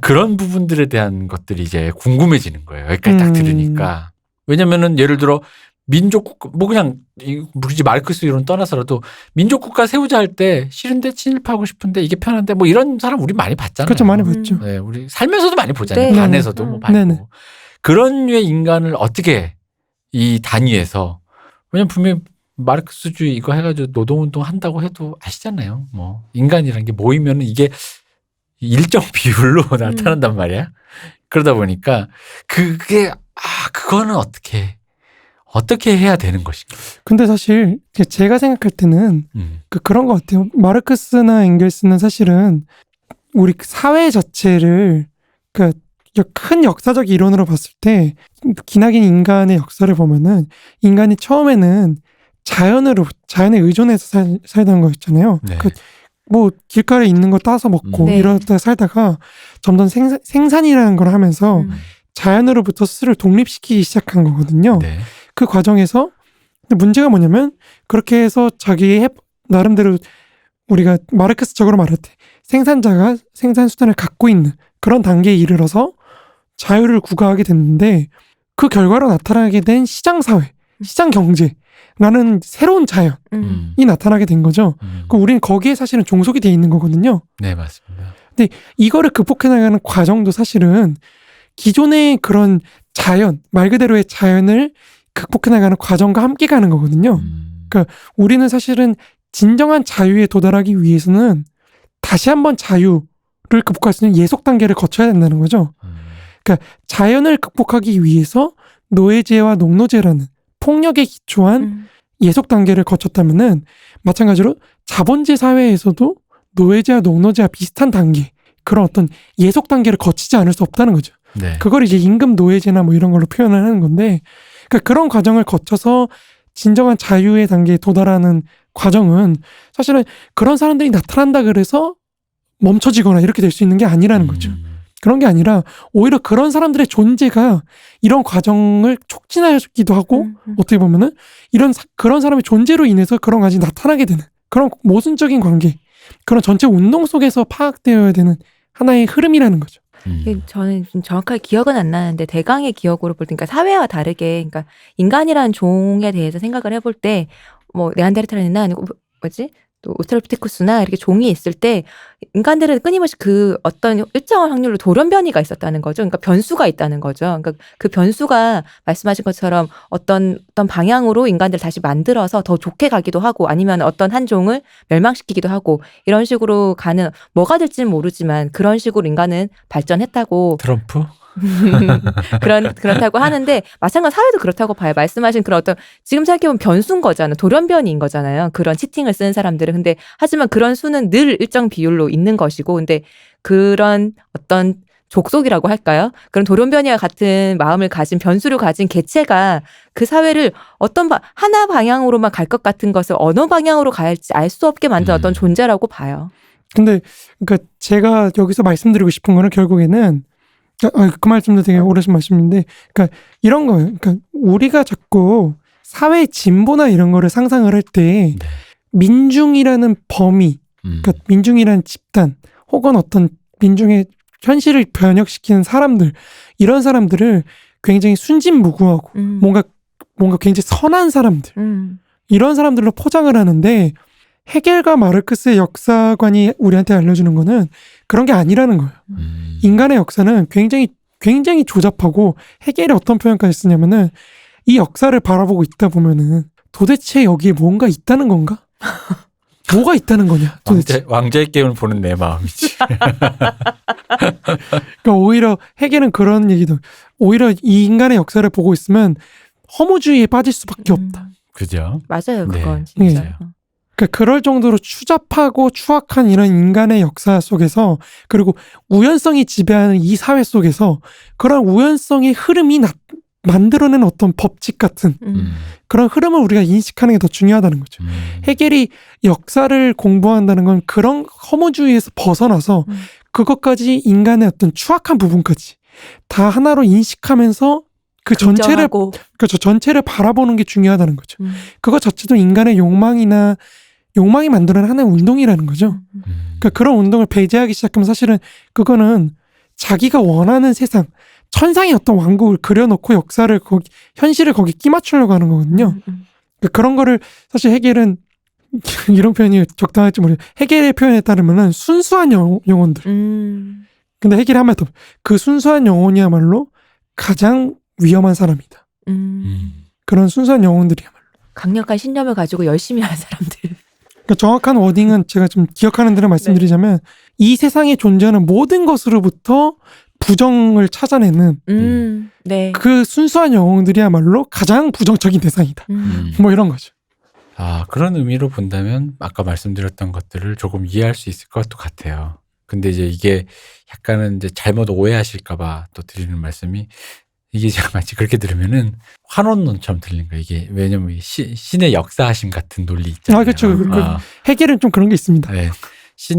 그런 부분들에 대한 것들이 이제 궁금해지는 거예요. 여기까지 딱 들으니까. 왜냐면은 예를 들어 민족국가 뭐 그냥 굳이 마르크스 이론 떠나서라도 민족국가 세우자 할 때 싫은데 친일파하고 싶은데 이게 편한데 뭐 이런 사람 우리 많이 봤잖아요. 그렇죠. 많이 봤죠. 네, 우리 살면서도 많이 보잖아요. 네. 반에서도 뭐 많이 네네. 보고. 그런 류의 인간을 어떻게 이 단위에서 왜냐면 분명히 마르크스주의 이거 해가지고 노동운동 한다고 해도 아시잖아요. 뭐 인간이라는 게 모이면은 이게 일정 비율로 나타난단 말이야. 그러다 보니까 그거는 어떻게 해야 되는 것인가? 근데 사실 제가 생각할 때는 그런 것 같아요. 마르크스나 엥겔스는 사실은 우리 사회 자체를 큰 역사적 이론으로 봤을 때 기나긴 인간의 역사를 보면은 인간이 처음에는 자연에 의존해서 살던 거였잖아요. 네. 뭐 길가에 있는 거 따서 먹고 네. 이러다 살다가 점점 생산이라는 걸 하면서 자연으로부터 스스로를 독립시키기 시작한 거거든요. 네. 그 과정에서 근데 문제가 뭐냐면 그렇게 해서 자기 나름대로 우리가 마르크스적으로 말할 때 생산자가 생산수단을 갖고 있는 그런 단계에 이르러서 자유를 구가하게 됐는데 그 결과로 나타나게 된 시장사회, 시장경제라는 새로운 자연이 나타나게 된 거죠. 우리는 거기에 사실은 종속이 돼 있는 거거든요. 네, 맞습니다. 근데 이거를 극복해 나가는 과정도 사실은 기존의 그런 자연, 말 그대로의 자연을 극복해 나가는 과정과 함께 가는 거거든요. 그러니까 우리는 사실은 진정한 자유에 도달하기 위해서는 다시 한번 자유를 극복할 수 있는 예속 단계를 거쳐야 된다는 거죠. 그러니까 자연을 극복하기 위해서 노예제와 농노제라는 폭력에 기초한 예속 단계를 거쳤다면은 마찬가지로 자본제 사회에서도 노예제와 농노제와 비슷한 단계 그런 어떤 예속 단계를 거치지 않을 수 없다는 거죠. 네. 그걸 이제 임금 노예제나 뭐 이런 걸로 표현을 하는 건데 그러니까 그런 과정을 거쳐서 진정한 자유의 단계에 도달하는 과정은 사실은 그런 사람들이 나타난다 그래서 멈춰지거나 이렇게 될 수 있는 게 아니라는 거죠. 그런 게 아니라 오히려 그런 사람들의 존재가 이런 과정을 촉진하기도 하고 어떻게 보면은 그런 사람의 존재로 인해서 그런 것이 나타나게 되는 그런 모순적인 관계, 그런 전체 운동 속에서 파악되어야 되는 하나의 흐름이라는 거죠. 저는 좀 정확하게 기억은 안 나는데 대강의 기억으로 볼 때, 그러니까 사회와 다르게, 그러니까 인간이라는 종에 대해서 생각을 해볼 때, 뭐 네안데르탈인이나 아니고 뭐지? 또 오스트랄피테쿠스나 이렇게 종이 있을 때 인간들은 끊임없이 그 어떤 일정한 확률로 돌연변이가 있었다는 거죠. 그러니까 변수가 있다는 거죠. 그러니까 그 변수가 말씀하신 것처럼 어떤 방향으로 인간들을 다시 만들어서 더 좋게 가기도 하고 아니면 어떤 한 종을 멸망시키기도 하고 이런 식으로 가는, 뭐가 될지는 모르지만 그런 식으로 인간은 발전했다고 트럼프? 그렇다고 하는데, 마찬가지로 사회도 그렇다고 봐요. 말씀하신 그런 어떤, 지금 생각해보면 변수인 거잖아요. 돌연변이인 거잖아요. 그런 치팅을 쓰는 사람들은. 근데 하지만 그런 수는 늘 일정 비율로 있는 것이고, 근데 그런 어떤 족속이라고 할까요? 그런 돌연변이와 같은 마음을 가진, 변수를 가진 개체가 그 사회를 어떤 하나 방향으로만 갈 것 같은 것을 어느 방향으로 갈지 알 수 없게 만든 어떤 존재라고 봐요. 근데 그러니까 제가 여기서 말씀드리고 싶은 거는 결국에는 그 말씀도 되게 오래전 말씀인데, 그러니까 이런 거예요. 그러니까 우리가 자꾸 사회 진보나 이런 거를 상상을 할 때 민중이라는 범위, 그러니까 민중이라는 집단, 혹은 어떤 민중의 현실을 변혁시키는 사람들, 이런 사람들을 굉장히 순진무구하고 뭔가 굉장히 선한 사람들, 이런 사람들로 포장을 하는데, 헤겔과 마르크스의 역사관이 우리한테 알려주는 거는 그런 게 아니라는 거예요. 인간의 역사는 굉장히 조잡하고, 헤겔이 어떤 표현까지 쓰냐면은 이 역사를 바라보고 있다 보면은 도대체 여기에 뭔가 있다는 건가? 뭐가 있다는 거냐? 도대체. 왕자의 게임을 보는 내 마음이지. 그러니까 오히려 헤겔은 그런 얘기도, 오히려 이 인간의 역사를 보고 있으면 허무주의에 빠질 수밖에 없다. 그죠? 맞아요, 그건 네, 진짜. 맞아요. 그러니까 그럴 정도로 추잡하고 추악한 이런 인간의 역사 속에서, 그리고 우연성이 지배하는 이 사회 속에서 그런 우연성의 흐름이 만들어낸 어떤 법칙 같은 그런 흐름을 우리가 인식하는 게 더 중요하다는 거죠. 헤겔이 역사를 공부한다는 건 그런 허무주의에서 벗어나서 그것까지, 인간의 어떤 추악한 부분까지 다 하나로 인식하면서 그 전체를, 그렇죠, 전체를 바라보는 게 중요하다는 거죠. 그것 자체도 인간의 욕망이 만들어낸 하나의 운동이라는 거죠. 그러니까 그런 운동을 배제하기 시작하면 사실은 그거는 자기가 원하는 세상, 천상의 어떤 왕국을 그려놓고 역사를 현실을 거기 끼맞추려고 하는 거거든요. 그러니까 그런 거를 사실 헤겔은 이런 표현이 적당할지 모르겠어요. 헤겔의 표현에 따르면은 순수한 영혼들. 근데 헤겔이 한마디 더, 그 순수한 영혼이야말로 가장 위험한 사람이다. 그런 순수한 영혼들이야말로 강력한 신념을 가지고 열심히 하는 사람들. 그러니까 정확한 워딩은 제가 좀 기억하는 대로 말씀드리자면, 이 세상에 존재하는 모든 것으로부터 부정을 찾아내는 네. 그 순수한 영혼들이야말로 가장 부정적인 대상이다. 뭐 이런 거죠. 그런 의미로 본다면 아까 말씀드렸던 것들을 조금 이해할 수 있을 것 같아요. 근데 이제 이게 약간은 이제 잘못 오해하실까봐 또 드리는 말씀이, 이게 제가 마치 그렇게 들으면은 환원론처럼 들리는 거예요. 이게 왜냐면 신의 역사하심 같은 논리 있잖아요. 그렇죠. 헤겔은 좀 그런 게 있습니다. 네.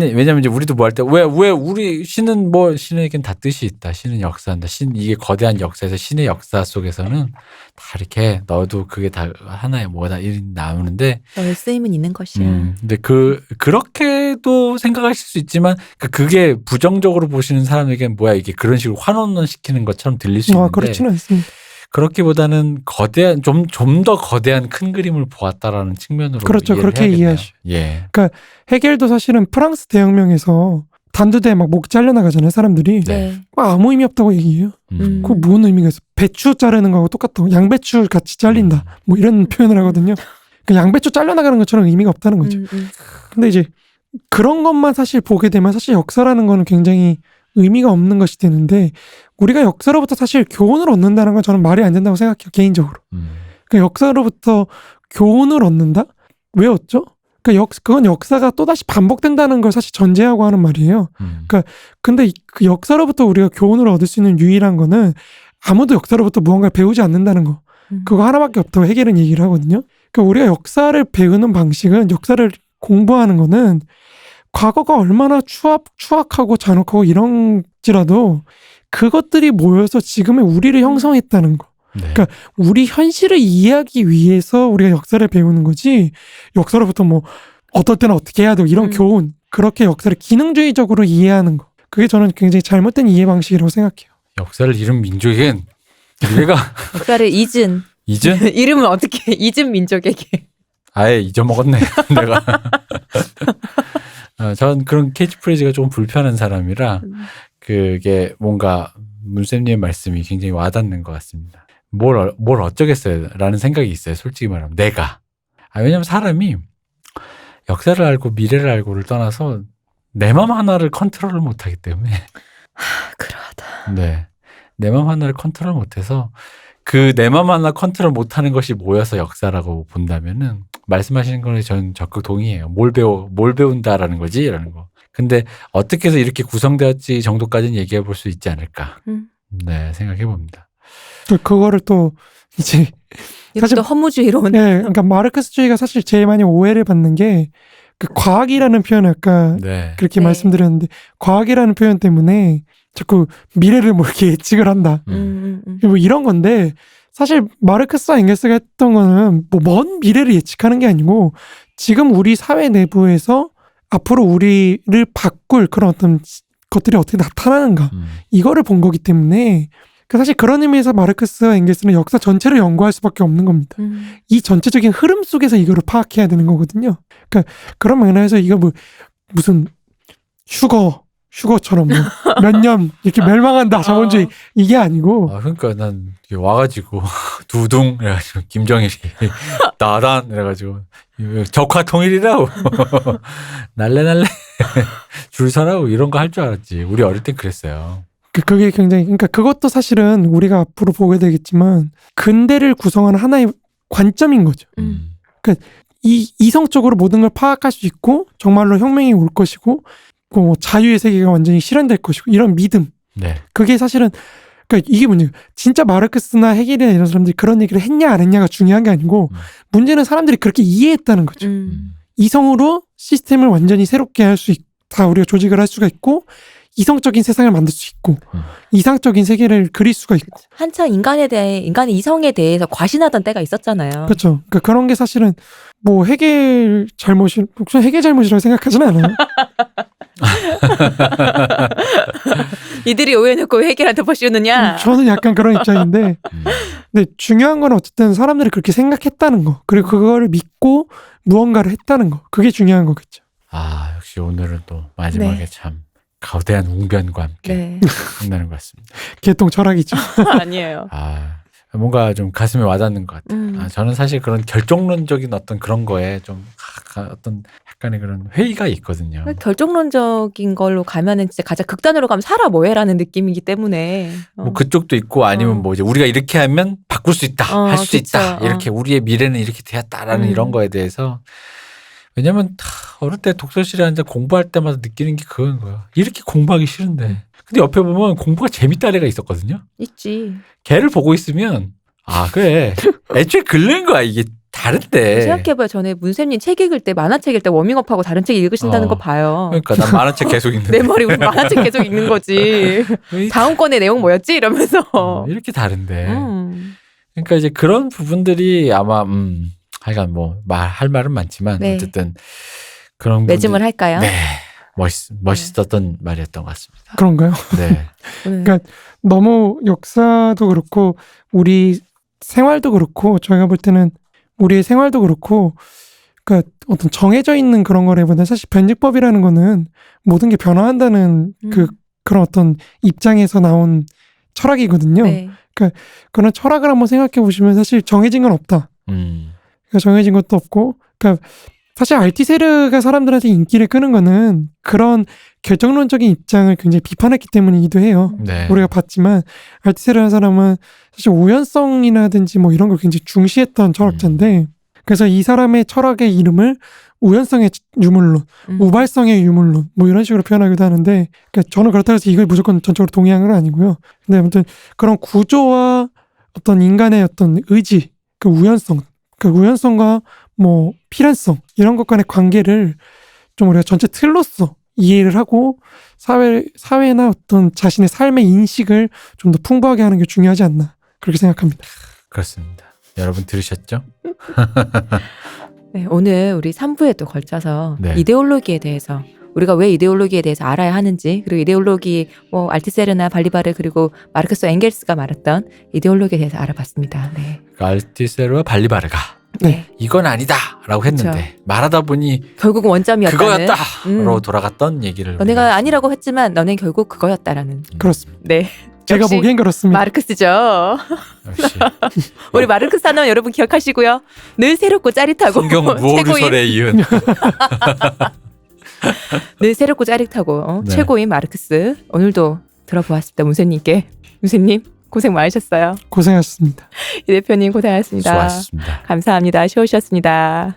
왜냐면 이제 우리도 뭐 할 때 왜 우리 신은 뭐, 신에겐 다 뜻이 있다. 신은 역사한다. 이게 거대한 역사에서 신의 역사 속에서는 다 이렇게 너도 그게 다 하나의 뭐다 이렇게 나오는데, 너의 쓰임은 있는 것이야. 근데 그렇게도 생각하실 수 있지만, 그게 부정적으로 보시는 사람에게는 뭐야 이게 그런 식으로 환원론 시키는 것처럼 들릴 수 있는데, 그렇지는 않습니다. 그렇기보다는 거대한 좀 더 거대한 큰 그림을 보았다라는 측면으로, 그렇죠. 그렇게 이해하시죠. 예. 그러니까 헤겔도 사실은 프랑스 대혁명에서 단두대에 막 목 잘려나가잖아요, 사람들이. 네. 아무 의미 없다고 얘기해요. 그거 뭔 의미가 있어? 배추 자르는 거하고 똑같다고. 양배추 같이 잘린다. 뭐 이런 표현을 하거든요. 그러니까 양배추 잘려나가는 것처럼 의미가 없다는 거죠. 근데 이제 그런 것만 사실 보게 되면 사실 역사라는 거는 굉장히 의미가 없는 것이 되는데, 우리가 역사로부터 사실 교훈을 얻는다는 건 저는 말이 안 된다고 생각해요, 개인적으로. 그러니까 역사로부터 교훈을 얻는다? 왜 얻죠? 그러니까 그건 역사가 또다시 반복된다는 걸 사실 전제하고 하는 말이에요. 그러니까 근데 그 역사로부터 우리가 교훈을 얻을 수 있는 유일한 거는 아무도 역사로부터 무언가를 배우지 않는다는 거. 그거 하나밖에 없다고 헤겔은 얘기를 하거든요. 그러니까 우리가 역사를 배우는 방식은, 역사를 공부하는 거는 과거가 얼마나 추악하고 잔혹하고 이런지라도 그것들이 모여서 지금의 우리를 형성했다는 거. 네. 그러니까 우리 현실을 이해하기 위해서 우리가 역사를 배우는 거지. 역사로부터 뭐 어떨 때는 어떻게 해야 되고 이런 교훈, 그렇게 역사를 기능주의적으로 이해하는 거. 그게 저는 굉장히 잘못된 이해 방식이라고 생각해요. 역사를 잃은 민족엔 우리가 역사를 잊은 이름은 어떻게 잊은 민족에게 아예 잊어먹었네 내가. 전 그런 캐치프레이즈가 조금 불편한 사람이라 그게 뭔가 문쌤님의 말씀이 굉장히 와닿는 것 같습니다. 뭘 어쩌겠어요 라는 생각이 있어요. 솔직히 말하면 내가. 왜냐면 사람이 역사를 알고 미래를 알고를 떠나서 내 맘 하나를 컨트롤을 못하기 때문에 그러하다. 네, 내 맘 하나를 컨트롤 못해서 그 내 맘 하나 컨트롤 못하는 것이 모여서 역사라고 본다면은 말씀하시는 거에 저는 적극 동의해요. 뭘 배운다라는 거지? 라는 거. 근데 어떻게 해서 이렇게 구성되었지 정도까지는 얘기해 볼 수 있지 않을까. 네, 생각해 봅니다. 그거를 또 이제 이것도 허무주의로 오는. 네, 그러니까 마르크스주의가 사실 제일 많이 오해를 받는 게 그 과학이라는 표현을 아까 네. 그렇게 네. 말씀드렸는데 과학이라는 표현 때문에 자꾸 미래를 뭐 이렇게 예측을 한다. 뭐 이런 건데 사실 마르크스와 엥겔스가 했던 거는 뭐 먼 미래를 예측하는 게 아니고 지금 우리 사회 내부에서 앞으로 우리를 바꿀 그런 어떤 것들이 어떻게 나타나는가 이거를 본 거기 때문에 사실 그런 의미에서 마르크스와 엥겔스는 역사 전체를 연구할 수밖에 없는 겁니다. 이 전체적인 흐름 속에서 이거를 파악해야 되는 거거든요. 그러니까 그런 맥락에서 이거 뭐 무슨 휴거처럼 뭐 몇 년 이렇게 멸망한다 자본주의 이게 아니고. 그러니까 난 와가지고 두둥 이래가지고 김정일이 나단 이래가지고 적화통일이라고 날래 줄 서라고 이런 거 할 줄 알았지. 우리 어릴 땐 그랬어요. 그게 굉장히 그러니까 그것도 사실은 우리가 앞으로 보게 되겠지만 근대를 구성하는 하나의 관점인 거죠. 그러니까 이성적으로 모든 걸 파악할 수 있고 정말로 혁명이 올 것이고 뭐 자유의 세계가 완전히 실현될 것이고 이런 믿음. 네. 그게 사실은 그러니까 이게 문제예요. 진짜 마르크스나 헤겔이나 이런 사람들이 그런 얘기를 했냐 안 했냐가 중요한 게 아니고 문제는 사람들이 그렇게 이해했다는 거죠. 이성으로 시스템을 완전히 새롭게 할 수 있다. 우리가 조직을 할 수가 있고 이성적인 세상을 만들 수 있고 이상적인 세계를 그릴 수가 있고. 한창 인간의 이성에 대해서 과신하던 때가 있었잖아요. 그렇죠. 그러니까 그런 게 사실은 뭐 헤겔 잘못이라고 생각하진 않아요. 이들이 오해놓고 왜 해결한테 버씌우느냐. 저는 약간 그런 입장인데 근데 중요한 건 어쨌든 사람들이 그렇게 생각했다는 거 그리고 그거를 믿고 무언가를 했다는 거 그게 중요한 거겠죠. 역시 오늘은 또 마지막에 참 거대한 웅변과 함께 끝나는 것 같습니다. 개통 철학이죠. 아니에요. 뭔가 좀 가슴에 와닿는 것 같아요. 저는 사실 그런 결정론적인 어떤 그런 거에 좀 어떤 약간의 그런 회의가 있거든요. 결정론적인 걸로 가면은 진짜 가장 극단으로 가면 살아 뭐해라는 느낌이기 때문에. 뭐 그쪽도 있고 아니면 뭐 이제 우리가 이렇게 하면 바꿀 수 있다, 할 수 있다, 이렇게 우리의 미래는 이렇게 되었다라는 이런 거에 대해서. 왜냐면 어릴 때 독서실에 앉아 공부할 때마다 느끼는 게 그건 거야. 이렇게 공부하기 싫은데. 근데 옆에 보면 공부가 재밌다는 애가 있었거든요. 있지. 걔를 보고 있으면 그래. 애초에 긁는 거야. 이게 다른데. 생각해봐요. 전에 문쌤님 책 읽을 때 만화책 읽을 때 워밍업하고 다른 책 읽으신다는 거 봐요. 그러니까 난 만화책 계속 읽는데. 내 머리 만화책 계속 읽는 거지. 다음 건의 내용 뭐였지? 이러면서. 이렇게 다른데. 그러니까 이제 그런 부분들이 아마 하여간 뭐 할 말은 많지만 어쨌든 그런 매짐을 할까요? 네. 멋있었던 말이었던 것 같습니다. 그런가요? 네. 그러니까 너무 역사도 그렇고 우리 생활도 그렇고 저희가 볼 때는 우리의 생활도 그렇고 그러니까 어떤 정해져 있는 그런 거라기보다 사실 변칙법이라는 거는 모든 게 변화한다는 그런 어떤 입장에서 나온 철학이거든요. 네. 그러니까 그런 철학을 한번 생각해 보시면 사실 정해진 건 없다. 그러니까 정해진 것도 없고 그러니까 사실 알티세르가 사람들한테 인기를 끄는 거는 그런 결정론적인 입장을 굉장히 비판했기 때문이기도 해요. 네. 우리가 봤지만 알티세르라는 사람은 사실 우연성이라든지 뭐 이런 걸 굉장히 중시했던 철학자인데 그래서 이 사람의 철학의 이름을 우연성의 유물론, 우발성의 유물론 뭐 이런 식으로 표현하기도 하는데 그러니까 저는 그렇다고 해서 이걸 무조건 전적으로 동의하는 건 아니고요. 근데 아무튼 그런 구조와 어떤 인간의 어떤 의지, 그 우연성과 뭐 필연성 이런 것 간의 관계를 좀 우리가 전체 틀로서 이해를 하고 사회나 어떤 자신의 삶의 인식을 좀 더 풍부하게 하는 게 중요하지 않나 그렇게 생각합니다. 그렇습니다. 여러분 들으셨죠? 네, 오늘 우리 3부에 또 걸쳐서 네. 이데올로기에 대해서 우리가 왜 이데올로기에 대해서 알아야 하는지 그리고 이데올로기 뭐 알티세르나 발리바르 그리고 마르크스 엥겔스가 말했던 이데올로기에 대해서 알아봤습니다. 네. 알티세르와 발리바르가 네. 이건 아니다라고 했는데 말하다 보니 결국은 원점이었다는. 그거였다로 돌아갔던 얘기를 너네가 우리가 아니라고 했지만 너네 결국 그거였다라는. 그렇습니다. 네. 제가 역시 보기엔 그렇습니다. 마르크스죠. 역시 우리 마르크스 하면 여러분 기억하시고요. 늘 새롭고 짜릿하고 성경 최고인, 무오르설에 이은 늘 새롭고 짜릿하고 네. 최고인 마르크스 오늘도 들어보았습니다. 문세님께. 문세님 고생 많으셨어요. 고생하셨습니다. 이 대표님 고생하셨습니다. 수고하셨습니다. 감사합니다. 쉬우셨습니다.